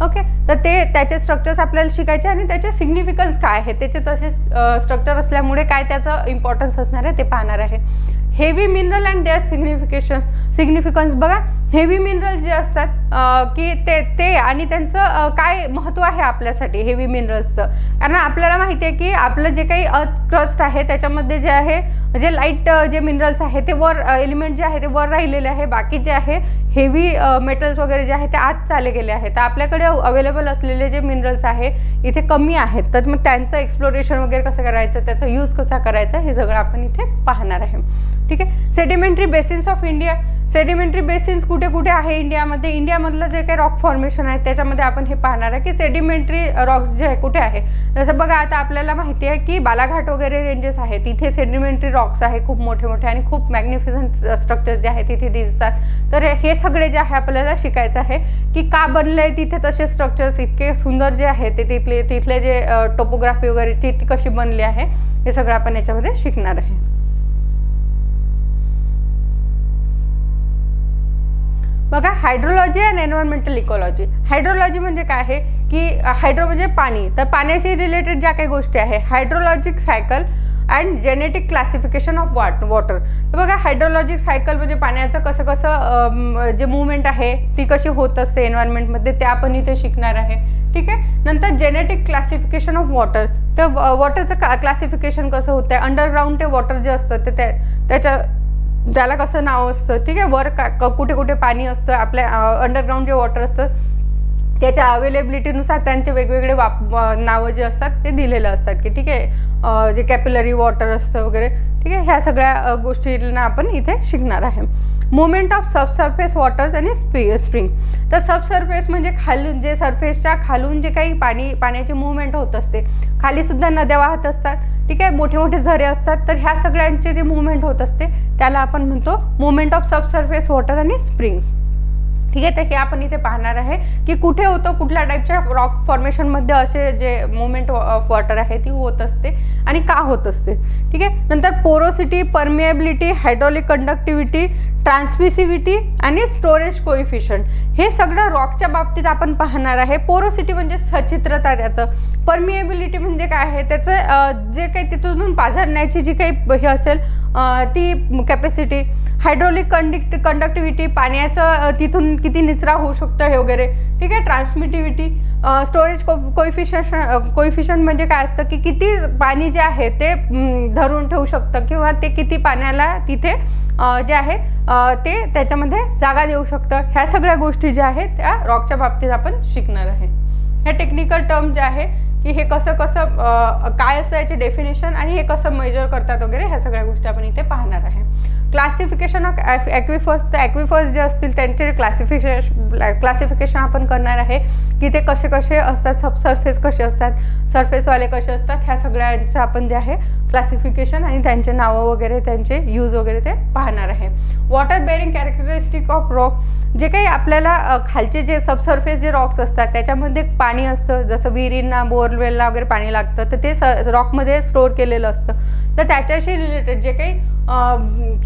ओके. तर त्याचे स्ट्रक्चर्स आपल्याला शिकायचे, आणि त्याचे सिग्निफिकन्स काय आहे, त्याचे तसे स्ट्रक्चर असल्यामुळे काय त्याचं इम्पॉर्टन्स असणार आहे ते पाहणार आहे. Heavy mineral and their significance. बघा, हेवी मिनरल जे असतात की ते आणि त्यांचं काय महत्त्व आहे आपल्यासाठी हेवी मिनरल्सचं. कारण आपल्याला माहिती आहे की आपलं जे काही अर्थ क्रस्ट आहे त्याच्यामध्ये जे आहे जे लाईट जे मिनरल्स आहे ते वर एलिमेंट जे आहे ते वर राहिलेले आहे, बाकी जे आहे हेवी मेटल्स वगैरे जे आहे ते आत चालले गेले आहेत. तर आपल्याकडे अवेलेबल असलेले जे मिनरल्स आहे इथे कमी आहेत, तर मग त्यांचं एक्सप्लोरेशन वगैरे कसं करायचं, त्याचा यूज कसा करायचा हे सगळं आपण इथे पाहणार आहे. ठीक आहे. Sedimentary basins of India. Sedimentary basins कुठे कुठे आहे इंडियामध्ये, इंडियामधलं जे काही रॉक फॉर्मेशन आहे त्याच्यामध्ये आपण हे पाहणार आहे की सेडिमेंटरी रॉक्स जे आहे कुठे आहे. जसं बघा, आता आपल्याला माहिती आहे की बालाघाट वगैरे रेंजेस आहे, तिथे सेडिमेंटरी रॉक्स आहे खूप मोठे मोठे आणि खूप मॅग्निफिसंट स्ट्रक्चर्स जे आहे तिथे दिसतात. तर हे सगळे जे आहे आपल्याला शिकायचं आहे की का बनले तिथे तसे स्ट्रक्चर्स इतके सुंदर जे आहे ते तिथले जे टोपोग्राफी वगैरे ती कशी बनली आहे हे सगळं आपण याच्यामध्ये शिकणार आहे. बघा, hydrology and environmental ecology. Hydrology म्हणजे काय आहे की हायड्रो म्हणजे पाणी, तर पाण्याशी रिलेटेड ज्या काही गोष्टी आहे, hydrologic cycle and genetic classification of water. तर बघा, हायड्रोलॉजिक सायकल म्हणजे पाण्याचं कसं जे मुवमेंट आहे ती कशी होत असते एन्व्हायरमेंटमध्ये ते आपण इथे शिकणार आहे. ठीक आहे. नंतर जेनेटिक क्लासिफिकेशन ऑफ वॉटर. तर वॉटरचं क्लासिफिकेशन कसं होतं आहे, अंडरग्राऊंड ते वॉटर जे असतं ते त्याला कसं नाव असतं. ठीक आहे. वर कुठे कुठे पाणी असतं, आपल्या अंडरग्राऊंड जे वॉटर असतं त्याच्या अवेलेबिलिटीनुसार त्यांचे वेगवेगळे नावं जे असतात ते दिलेलं असतात की ठीक आहे, जे कॅपिलरी वॉटर असतं वगैरे. ठीक आहे. ह्या सगळ्या गोष्टींना आपण इथे शिकणार आहे. मुवमेंट ऑफ सबसर्फेस वॉटर्स आणि स्प्रिंग. तर सबसर्फेस म्हणजे खालून जे सरफेसच्या खालून जे काही पाण्याची मुवमेंट होत असते, खाली सुद्धा नद्या वाहत असतात. ठीक आहे. मोठे मोठे झरे असतात, तर ह्या सगळ्यांचे जे मुवमेंट होत असते त्याला आपण म्हणतो मुवमेंट ऑफ सबसर्फेस वॉटर आणि स्प्रिंग. ठीक आहे. तर हे आपण इथे पाहणार आहे की कुठे होतं, कुठल्या टाईपच्या रॉक फॉर्मेशनमध्ये असे जे मुवमेंट ऑफ वॉटर आहे ती होत असते आणि का होत असते. ठीक आहे. नंतर पोरोसिटी, परमिएबिलिटी, हायड्रॉलिक कंडक्टिव्हिटी, ट्रान्समिसिव्हिटी आणि स्टोरेज कोइफिशियंट हे सगळं रॉकच्या बाबतीत आपण पाहणार आहे. पोरोसिटी म्हणजे सचित्रता त्याचं, परमिएबिलिटी म्हणजे काय आहे त्याचं जे काही तिथून पाझरण्याची जी काही हे असेल ती कॅपॅसिटी, हायड्रॉलिक कंडक्टिव्हिटी पाण्याचं तिथून किती निचरा होऊ शकतं हे वगैरे. ठीक आहे. ट्रान्समिटिव्हिटी, स्टोरेज कोइफिशियंट म्हणजे काय असतं की किती पाणी जे आहे ते धरून ठेवू शकतं किंवा ते किती पाण्याला तिथे जे आहे ते त्याच्यामध्ये जागा देऊ शकतं. ह्या सगळ्या गोष्टी ज्या आहेत त्या रॉकच्या बाबतीत आपण शिकणार आहे. ह्या टेक्निकल टर्म जे आहे की हे कसं काय असतं याचे डेफिनेशन आणि हे कसं मेजर करतात वगैरे ह्या सगळ्या गोष्टी आपण इथे पाहणार आहे. क्लासिफिकेशन ऑफ ॲक्विफर्स, तर ॲक्विफर्स जे असतील त्यांचे क्लासिफिकेशन आपण करणार आहे की ते कसे कसे असतात, सबसर्फेस कसे असतात, सरफेसवाले कसे असतात, ह्या सगळ्यांचं आपण जे आहे क्लासिफिकेशन आणि त्यांचे नावं वगैरे त्यांचे यूज वगैरे ते पाहणार आहे. Water bearing characteristic of rock, जे काही आपल्याला खालचे जे सबसर्फेस जे रॉक्स असतात त्याच्यामध्ये पाणी असतं, जसं विहिरींना बोरवेलला वगैरे पाणी लागतं तर ते रॉकमध्ये स्टोअर केलेलं असतं, तर त्याच्याशी रिलेटेड जे काही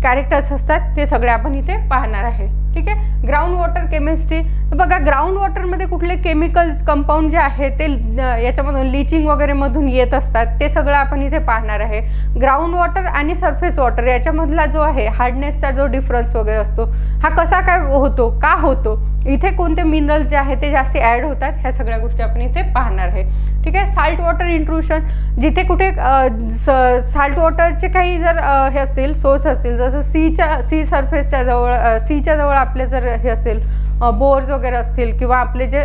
कॅरेक्टर्स असतात ते सगळे आपण इथे पाहणार आहे. ठीक आहे. ग्राउंड वॉटर केमिस्ट्री, बघा ग्राउंड वॉटरमध्ये कुठले केमिकल्स कंपाऊंड जे आहे ते याच्यामधून लिचिंग वगैरे मधून येत असतात, ते सगळं आपण इथे पाहणार आहे. ग्राउंड वॉटर आणि सरफेस वॉटर याच्यामधला जो आहे हार्डनेसचा जो डिफरन्स वगैरे असतो हा कसा काय होतो, का होतो, इथे कोणते मिनरल्स जे आहे ते जास्त ॲड होतात, ह्या सगळ्या गोष्टी आपण इथे पाहणार आहे. ठीक आहे. साल्ट वॉटर इंट्रुशन, जिथे कुठे साल्ट वॉटरचे काही जर हे असतील सोर्स असतील, जसं सी सरफेसच्या जवळ, सीच्या जवळ आपले जर हे असेल बोर्स वगैरे असतील किंवा आपले जे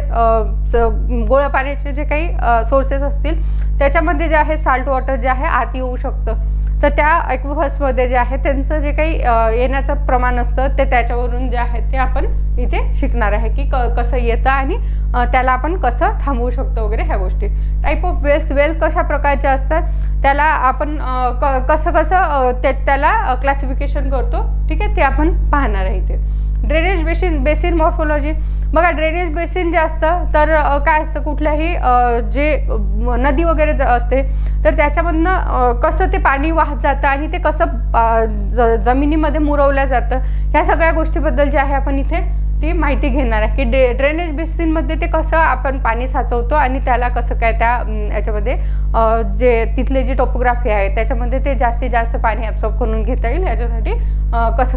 गोळ्या पाण्याचे जे काही सोर्सेस असतील त्याच्यामध्ये जे आहे साल्ट वॉटर जे आहे आत येऊ शकतं, तर त्या ॲक्विफर्समध्ये जे आहे त्यांचं जे काही येण्याचं प्रमाण असतं ते त्याच्यावरून जे आहे ते आपण इथे शिकणार आहे की कसं येतं आणि त्याला आपण कसं थांबवू शकतो वगैरे ह्या गोष्टी. टाईप ऑफ वेल्स, वेल कशा प्रकारच्या असतात त्याला आपण कसं त्याला क्लासिफिकेशन करतो. ठीक आहे, ते आपण पाहणार आहे इथे. ड्रेनेज बेसिन मॉर्फोलॉजी, बघा ड्रेनेज बेसिन जे असतं तर काय असतं, कुठल्याही जे नदी वगैरे असते तर त्याच्यामधनं कसं ते पाणी वाहत जातं आणि ते कसं जमिनीमध्ये मुरवलं जातं, ह्या सगळ्या गोष्टीबद्दल जे आहे आपण इथे ती माहिती घेणार आहे की ड्रेनेज बेसिनमध्ये ते कसं आपण पाणी साचवतो आणि त्याला कसं काय त्या याच्यामध्ये जे तिथले जी टोपोग्राफी आहे त्याच्यामध्ये ते जास्तीत जास्त पाणी ॲब्सॉर्ब करून घेता येईल याच्यासाठी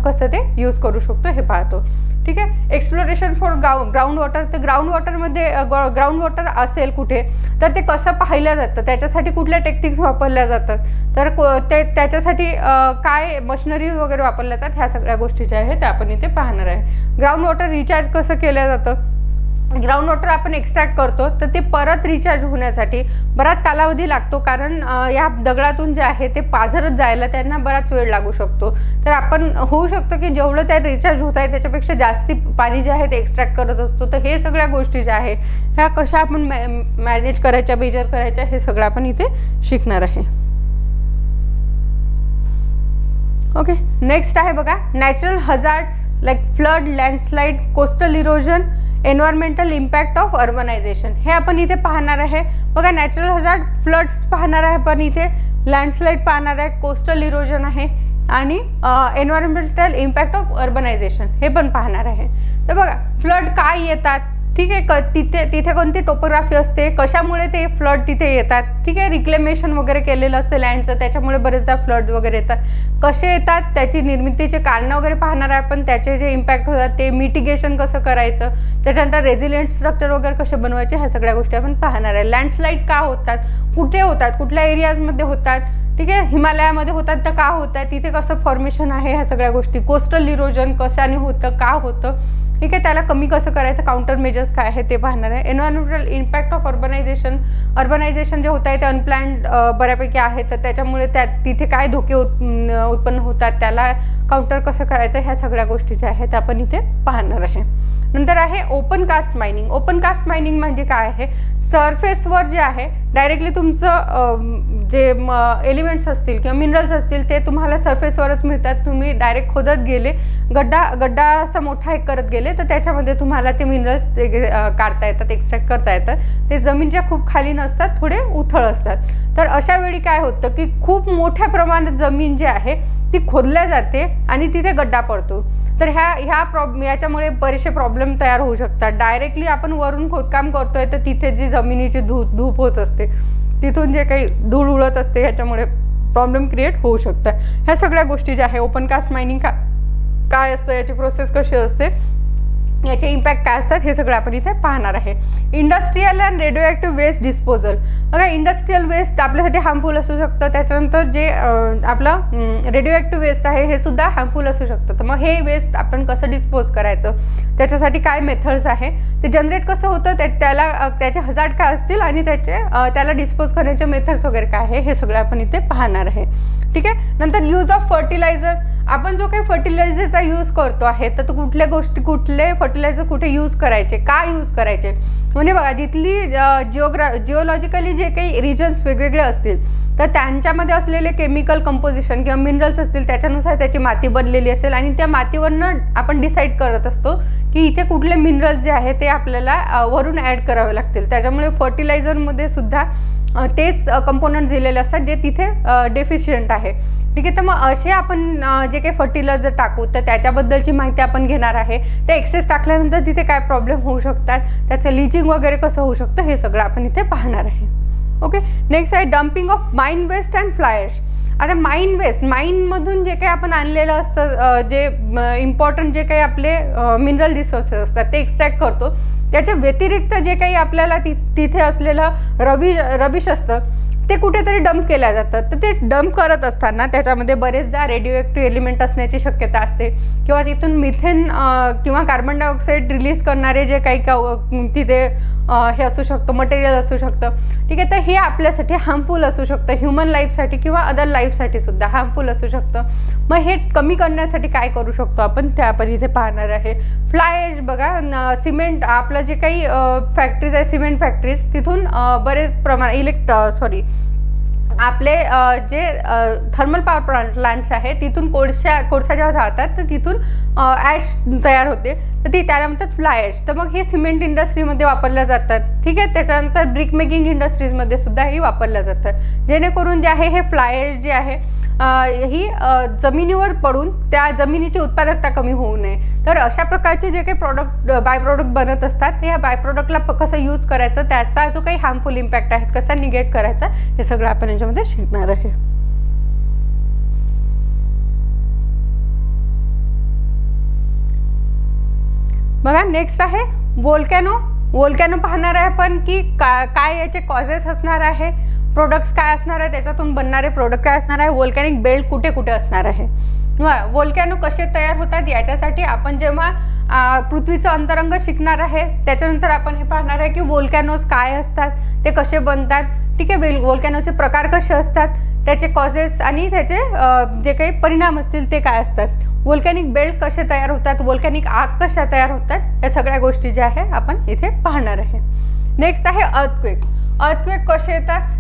कसं ते यूज करू शकतो हे पाहतो. ठीक आहे. एक्सप्लोरेशन फॉर ग्राउंड वॉटर, तर ग्राउंड वॉटरमध्ये ग्राउंड वॉटर असेल कुठे तर ते कसं पाहिलं जातं, त्याच्यासाठी कुठल्या टेक्निक्स वापरल्या जातात, तर त्याच्यासाठी काय मशिनरी वगैरे वापरल्या जातात, ह्या सगळ्या गोष्टी ज्या आहेत त्या आपण इथे पाहणार आहे. ग्राउंड वॉटर रिचार्ज कसं केलं जातं, ग्राउंड वॉटर आपण एक्स्ट्रॅक्ट करतो तर ते परत रिचार्ज होण्यासाठी बराच कालावधी लागतो, कारण या दगडातून जे आहे ते पाझरत जायला त्यांना बराच वेळ लागू शकतो, तर आपण होऊ शकतं की जेवढं त्या रिचार्ज होत आहे त्याच्यापेक्षा जास्ती पाणी जे आहे ते एक्स्ट्रॅक्ट करत असतो, तर हे सगळ्या गोष्टी ज्या आहे ह्या कशा आपण मॅनेज करायच्या, मेजर करायच्या, हे सगळं आपण इथे शिकणार आहे. ओके. नेक्स्ट आहे बघा natural hazards like flood, landslide, coastal erosion, environmental impact of urbanisation, हे आपण इथे पाहणार आहे. बघा नॅचरल हजार्ड, फ्लड्स पाहणार आहे आपण इथे, लँडस्लाईड पाहणार आहे, कोस्टल इरोजन आहे आणि एन्व्हायरमेंटल इम्पॅक्ट ऑफ अर्बनायझेशन हे पण पाहणार आहे. तर बघा फ्लड काय येतात, ठीक आहे, तिथे कोणती टोपोग्राफी असते, कशामुळे ते फ्लड तिथे येतात, ठीक आहे, रिक्लेमेशन वगैरे केलेलं असतं लँडचं त्याच्यामुळे बरेचदा फ्लड वगैरे येतात, कसे येतात त्याची निर्मितीचे कारणं वगैरे पाहणार आहे आपण, त्याचे जे इम्पॅक्ट होतात ते मिटिगेशन कसं करायचं, त्याच्यानंतर रेझिलियंट स्ट्रक्चर वगैरे कसे बनवायचे, ह्या सगळ्या गोष्टी आपण पाहणार आहे. लँडस्लाईड का होतात, कुठे होतात, कुठल्या एरियाजमध्ये होतात, ठीक आहे, हिमालयामध्ये होतात तर का होतात, तिथे कसं फॉर्मेशन आहे, ह्या सगळ्या गोष्टी. कोस्टल इरोजन कशाने होतं, का होतं, ठीक आहे, त्याला कमी कसं करायचं, काउंटर मेजर्स काय आहे ते पाहणार आहे. एन्व्हायरमेंटल इम्पॅक्ट ऑफ अर्बनायझेशन जे होत आहे ते अनप्लॅन्ड बऱ्यापैकी आहे, तर त्याच्यामुळे तिथे काय धोके उत्पन्न होतात, त्याला काउंटर कसं करायचं, ह्या सगळ्या गोष्टी ज्या आहेत आपण इथे पाहणार आहे. नंतर आहे open cast mining. Open cast mining म्हणजे काय आहे, सरफेसवर जे आहे डायरेक्टली तुमचं जे एलिमेंट्स असतील किंवा मिनरल्स असतील ते तुम्हाला सरफेसवरच मिळतात, तुम्ही डायरेक्ट खोदत गेले, गड्डा असा मोठा एक करत गेले तर त्याच्यामध्ये तुम्हाला ते मिनरल्स काढता येतात, एक्स्ट्रॅक्ट करता येतात. ते जमीनच्या खूप खाली नसतात, थोडे उथळ असतात. तर अशा वेळी काय होतं की खूप मोठ्या प्रमाणात जमीन जी आहे ती खोदल्या जाते आणि तिथे गड्डा पडतो, तर याच्यामुळे बरेचसे प्रॉब्लेम तयार होऊ शकतात. डायरेक्टली आपण वरून खोदकाम करतोय तर तिथे जी जमिनीची धूप होत असते, तिथून जे काही धूळ उडत असते, ह्याच्यामुळे प्रॉब्लेम क्रिएट होऊ शकतात. ह्या सगळ्या गोष्टी ज्या आहे ओपन कास्ट मायनिंग काय असतं, याची प्रोसेस कशी असते याचे इम्पॅक्ट काय असतात हे सगळं आपण इथे पाहणार आहे. Industrial and radioactive waste disposal. बघा, इंडस्ट्रियल वेस्ट आपल्यासाठी हार्मफुल असू शकतं, त्याच्यानंतर जे आपलं रेडिओ ॲक्टिव्ह वेस्ट आहे हे सुद्धा हार्मफुल असू शकतं. तर मग हे वेस्ट आपण कसं डिस्पोज करायचं, त्याच्यासाठी काय मेथड्स आहे, ते जनरेट कसं होतं, त्याला त्याचे हजार्ड काय असतील आणि त्याला डिस्पोज करण्याचे मेथड्स वगैरे काय आहे हे सगळं आपण इथे पाहणार आहे. ठीक आहे. नंतर यूज ऑफ फर्टिलायझर. आपण जो काही फर्टिलायझरचा यूज करतो आहे तर तो कुठले फर्टिलायझर कुठे यूज करायचे, काय यूज करायचे, म्हणजे बघा जिथली जिओलॉजिकली जे काही रिजन्स वेगवेगळे असतील तर त्यांच्यामध्ये असलेले केमिकल कंपोजिशन किंवा मिनरल्स असतील त्याच्यानुसार त्याची माती बनलेली असेल आणि त्या मातीवरनं आपण डिसाईड करत असतो की इथे कुठले मिनरल्स जे आहे ते आपल्याला वरून ॲड करावे लागतील. त्याच्यामुळे फर्टिलायझरमध्ये सुद्धा तेच कंपोनंट दिलेले असतात जे तिथे डेफिशियंट आहे. ठीक आहे. तर मग असे आपण जे काही फर्टिलायझर टाकू तर त्याच्याबद्दलची माहिती आपण घेणार आहे. ते एक्सेस टाकल्यानंतर तिथे काय प्रॉब्लेम होऊ शकतात, त्याचं लिचिंग वगैरे कसं होऊ शकतं हे सगळं आपण इथे पाहणार आहे. ओके. नेक्स्ट आहे dumping of mine waste and fly ash. आता माइन वेस्ट, माइनमधून जे काही आपण आणलेलं असतं, जे इम्पॉर्टंट जे काही आपले मिनरल रिसोर्सेस असतात ते एक्स्ट्रॅक्ट करतो, त्याच्या व्यतिरिक्त जे काही आपल्याला तिथे असलेलं रबिश असतं ते कुठेतरी डंप केल्या जातं. तर ते डंप करत असताना त्याच्यामध्ये बरेचदा रेडिओ ॲक्टिव्ह एलिमेंट असण्याची शक्यता असते किंवा तिथून मिथेन किंवा कार्बन डायऑक्साईड रिलीज करणारे जे काही तिथे हे असू शकतं, मटेरियल असू शकतं. ठीक आहे. तर हे आपल्यासाठी हार्मफुल असू शकतं, ह्युमन लाईफसाठी किंवा अदर लाईफसाठी सुद्धा हार्मफुल असू शकतं. मग हे कमी करण्यासाठी काय करू शकतो आपण ते आपण इथे पाहणार आहे. Fly ash. बघा, सिमेंट आपलं जे काही फॅक्टरीज आहे, सिमेंट फॅक्टरीज, तिथून बरेच प्रमाण आपले जे थर्मल पॉवर प्लांट्स आहे तिथून कोळसा जेव्हा जाळतात तर तिथून ॲश तयार होते, तर त्याला म्हणतात फ्लाय ॲश. तर मग हे सिमेंट इंडस्ट्रीमध्ये वापरल्या जातात. ठीक आहे. त्याच्यानंतर ब्रिक मेकिंग इंडस्ट्रीजमध्ये सुद्धा ही वापरल्या जातात, जेणेकरून जे आहे हे फ्लाय ॲश जे आहे ही जमिनीवर पडून त्या जमिनीची उत्पादकता कमी होऊ नये. तर अशा प्रकारचे जे काही बाय प्रोडक्ट बनत असतात या बाय प्रोडक्टला कसं यूज करायचं, त्याचा जो काही हार्मफुल इम्पॅक्ट आहे कसा निगेट करायचा हे सगळं आपण याच्यामध्ये शिकणार आहे. बघा, नेक्स्ट आहे वोल्कॅनो. वोल्कॅनो पाहणार आहे आपण की काय याचे कॉजेस असणार आहे, प्रोडक्ट्स काय असणार आहे, त्याच्यातून बनणारे प्रोडक्ट काय असणार आहे, वोल्कॅनिक बेल्ट कुठे कुठे असणार आहे, वोल्कॅनो कसे तयार होतात याच्यासाठी आपण जेव्हा पृथ्वीचं अंतरंग शिकणार आहे त्याच्यानंतर आपण हे पाहणार आहे की वोल्कॅनोज काय असतात, ते कसे बनतात. ठीक आहे. वोल्कॅनोचे प्रकार कसे असतात, त्याचे कॉजेस आणि त्याचे जे काही परिणाम असतील ते काय असतात, वोल्कॅनिक बेल्ट कसे तयार होतात, वोल्कॅनिक आग कशा तयार होतात, या सगळ्या गोष्टी ज्या आहे आपण इथे पाहणार आहे. नेक्स्ट आहे अर्थक्वेक. अर्थक्वेक कसे येतात,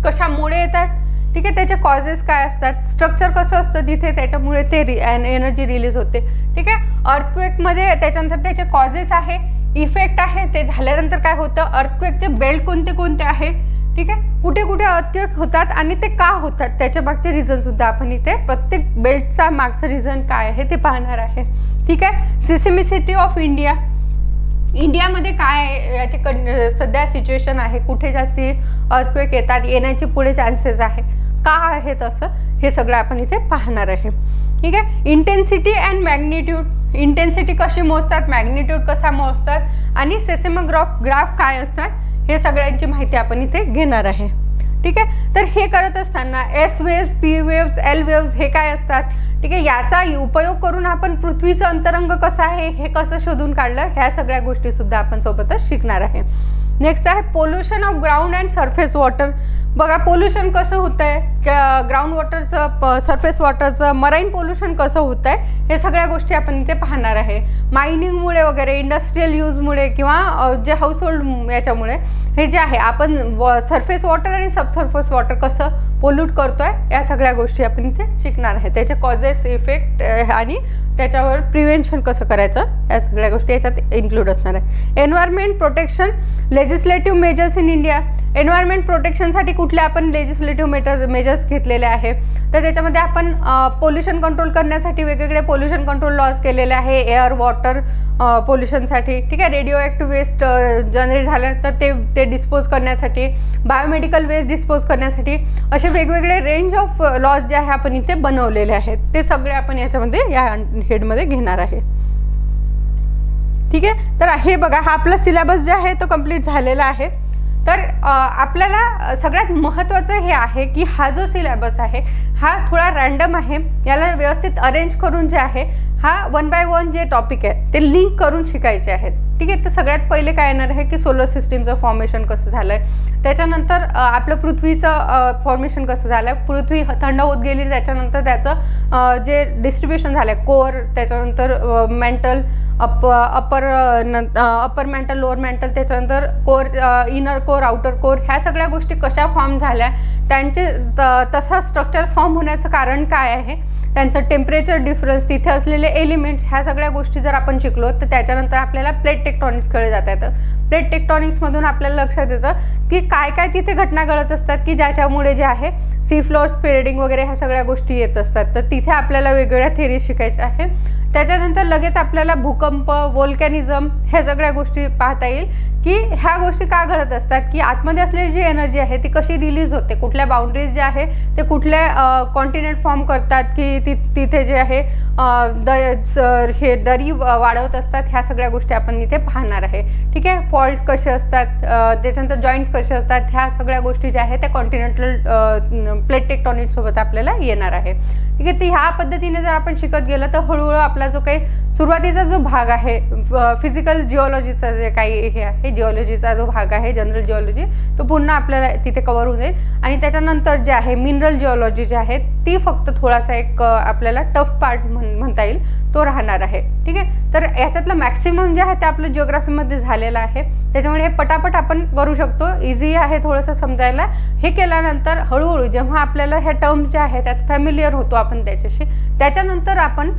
कशामुळे येतात, ठीक आहे, त्याचे कॉजेस काय असतात, स्ट्रक्चर कसं असतं तिथे त्याच्यामुळे ते एनर्जी रिलीज होते. ठीक आहे. अर्थक्वेकमध्ये त्याच्यानंतर त्याचे कॉजेस आहे, इफेक्ट आहे, ते झाल्यानंतर काय होतं, अर्थक्वेकचे बेल्ट कोणते कोणते आहे, ठीक आहे, कुठे कुठे अर्थक्वेक होतात आणि ते का होतात त्याच्या मागचे रिझन सुद्धा आपण इथे प्रत्येक बेल्टचा मागचं रिझन काय आहे ते पाहणार आहे. ठीक आहे. सिस्मिसिटी ऑफ इंडिया. इंडियामध्ये काय याची सध्या सिच्युएशन आहे, कुठे जास्ती अर्थक्वेक येतात, येण्याचे पुढे चान्सेस आहे, का आहेत असं, हे सगळं आपण इथे पाहणार आहे. ठीक आहे. Intensity and magnitude. इंटेन्सिटी कशी मोजतात, मॅग्निट्यूड कसा मोजतात आणि सेसेमोग्राफ काय असतात हे सगळ्यांची माहिती आपण इथे घेणार आहे. ठीक आहे. तर हे करत असताना S waves, P waves, L waves हे काय असतात, ठीक आहे, याचा उपयोग करून आपण पृथ्वीचं अंतरंग कसं आहे हे कसं शोधून काढलं, ह्या सगळ्या गोष्टी सुद्धा आपण सोबतच शिकणार आहे. नेक्स्ट आहे pollution of ground and surface water. बघा, पोल्युशन कसं होतं आहे, ग्राउंड वॉटरचं, सरफेस वॉटरचं, मराईन पोल्युशन कसं होतं आहे, हे सगळ्या गोष्टी आपण इथे पाहणार आहे. मायनिंगमुळे वगैरे, इंडस्ट्रियल यूजमुळे किंवा जे हाऊसहोल्ड याच्यामुळे हे जे आहे आपण सरफेस वॉटर आणि सबसर्फेस वॉटर कसं पोल्यूट करतोय, या सगळ्या गोष्टी आपण इथे शिकणार आहे. त्याचे कॉजेस, इफेक्ट आणि त्याच्यावर प्रिव्हेन्शन कसं करायचं, या सगळ्या गोष्टी याच्यात इन्क्लूड असणार आहे. Environment protection, legislative measures in India. Environment प्रोटेक्शनसाठी कुठले आपण लेजिस्लेटिव्ह मेजर्स घेतलेले आहे, तर त्याच्यामध्ये आपण पोल्युशन कंट्रोल करण्यासाठी वेगवेगळे पोल्युशन कंट्रोल लॉज केलेले आहे, एअर वॉटर पोल्युशनसाठी. ठीक आहे. रेडिओ ॲक्टिव्ह वेस्ट जनरेट झालं तर ते डिस्पोज करण्यासाठी, बायोमेडिकल वेस्ट डिस्पोज करण्यासाठी, असे वेगवेगळे रेंज ऑफ लॉज जे आहे आपण इथे बनवलेले आहेत, ते सगळे आपण याच्यामध्ये या हेडमध्ये घेणार आहे. ठीक आहे, तर हे बघा हा आपला सिलेबस जे आहे तो कंप्लीट झालेला आहे. तर आपल्याला सगळ्यात महत्त्वाचं हे आहे की हा जो सिलेबस आहे हा थोडा रॅन्डम आहे. याला व्यवस्थित अरेंज करून जे आहे हा 1 बाय 1 जे टॉपिक आहे ते लिंक करून शिकायचे आहेत. ठीक आहे, तर सगळ्यात पहिले काय येणार आहे की सोलर सिस्टीमचं फॉर्मेशन कसं झालं आहे, त्याच्यानंतर आपलं पृथ्वीचं फॉर्मेशन कसं झालं आहे, पृथ्वी थंड होत गेली त्याच्यानंतर त्याचं जे डिस्ट्रीब्युशन झालं आहे कोर, त्याच्यानंतर mantle upper mantle lower mantle, त्याच्यानंतर core inner core outer core, ह्या सगळ्या गोष्टी कशा फॉर्म झाल्या, त्यांचे तसा स्ट्रक्चर फॉर्म होण्याचं कारण काय आहे, त्यांचं टेम्परेचर डिफरन्स, तिथे असलेले एलिमेंट्स, ह्या सगळ्या गोष्टी जर आपण शिकलो तर त्याच्यानंतर आपल्याला प्लेट टेक्टॉनिक्सकडे जाता येतं. प्लेट टेक्टॉनिक्समधून आपल्याला लक्षात येतं की काय काय तिथे घटना घडत असतात की ज्याच्यामुळे जे आहे सी फ्लोअर स्प्रेडिंग वगैरे ह्या सगळ्या गोष्टी येत असतात. तर तिथे आपल्याला वेगवेगळ्या थेरी शिकायच्या आहे. त्याच्यानंतर लगेच आपल्याला भूकंप, वोल्कॅनिझम ह्या सगळ्या गोष्टी पाहता येईल की ह्या गोष्टी का घडत असतात, की आतमध्ये असलेली जी एनर्जी आहे ती कशी रिलीज होते, कुठल्या बाउंड्रीज जे आहे ते कुठल्या कॉन्टिनेंट फॉर्म करतात की तिथे जे आहे हे दरी वाढवत असतात, ह्या सगळ्या गोष्टी आपण इथे पाहणार आहे. ठीक आहे, फॉल्ट कसे असतात, त्याच्यानंतर जॉईंट कसे असतात, ह्या सगळ्या गोष्टी ज्या आहेत त्या कॉन्टिनेंटल प्लेट टेक्टॉनिक सोबत आपल्याला येणार आहे. ठीक आहे, तर ह्या पद्धतीने जर आपण शिकत गेलं तर हळूहळू आपला जो काही सुरुवातीचा जो भाग आहे फिजिकल जिओलॉजीचा जे काही हे आहे, जिओलॉजीचा जो भाग आहे जनरल जिओलॉजी, तो पुन्हा आपल्याला तिथे कव्हर होऊन जाईल. आणि त्याच्यानंतर जे आहे मिनरल जिओलॉजी जे आहे ती फक्त थोडासा एक आपल्याला टफ पार्ट म्हणता येईल तो राहणार आहे. ठीक आहे, तर याच्यातलं मॅक्सिमम जे आहे ते आपलं जिओग्राफीमध्ये झालेलं आहे, त्याच्यामुळे हे पटापट आपण करू शकतो, इझी आहे थोडंसं समजायला. हे केल्यानंतर हळूहळू जेव्हा आपल्याला ह्या टर्म जे आहे त्यात फॅमिलियर होतो आपण त्याच्याशी, त्याच्यानंतर आपण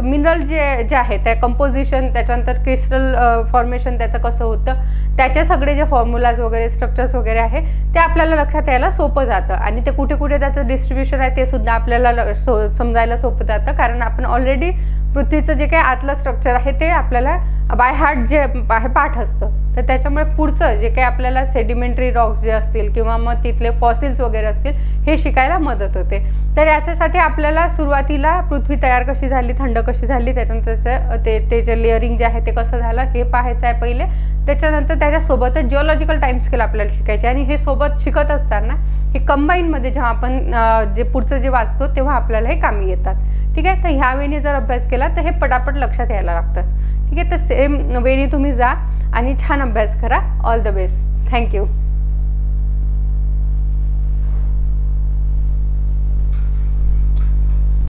मिनरल जे आहे त्या कंपोजिशन, त्याच्यानंतर क्रिस्टल फॉर्मेशन त्याचं कसं होतं, त्याचे सगळे जे फॉर्म्युलाज वगैरे स्ट्रक्चर्स वगैरे आहे ते आपल्याला लक्षात यायला सोपं जातं. आणि ते कुठे कुठे त्याचं डिस्ट्रीब्युशन आहे ते सुद्धा आपल्याला समजायला सोपं जातं, कारण आपण ऑलरेडी पृथ्वीचं जे काही आतलं स्ट्रक्चर आहे ते आपल्याला बाय हार्ट जे आहे पाठ असतं. तर त्याच्यामुळे पुढचं जे काही आपल्याला सेडिमेंटरी रॉक्स जे असतील किंवा मग तिथले फॉसिल्स वगैरे असतील हे शिकायला मदत होते. तर याच्यासाठी आपल्याला सुरुवातीला पृथ्वी तयार कशी झाली, थंड कशी झाली, त्याच्यानंतरचं ते जे लेअरिंग जे आहे ते कसं झालं हे पाहायचं आहे पहिले. त्याच्यानंतर त्याच्यासोबतच जिओलॉजिकल टाइम स्केल आपल्याला शिकायचे आणि हे सोबत शिकत असताना हे कंबाईनमध्ये जेव्हा आपण जे पुढचं जे वाचतो तेव्हा आपल्याला हे कामी येतात. ठीक आहे, तर ह्या वेळी जर अभ्यास केला तर हे पटापट लक्षात यायला लागतं. ठीक आहे, तर सेम वेळी तुम्ही जा आणि छान अभ्यास करा. All the best. थँक्यू.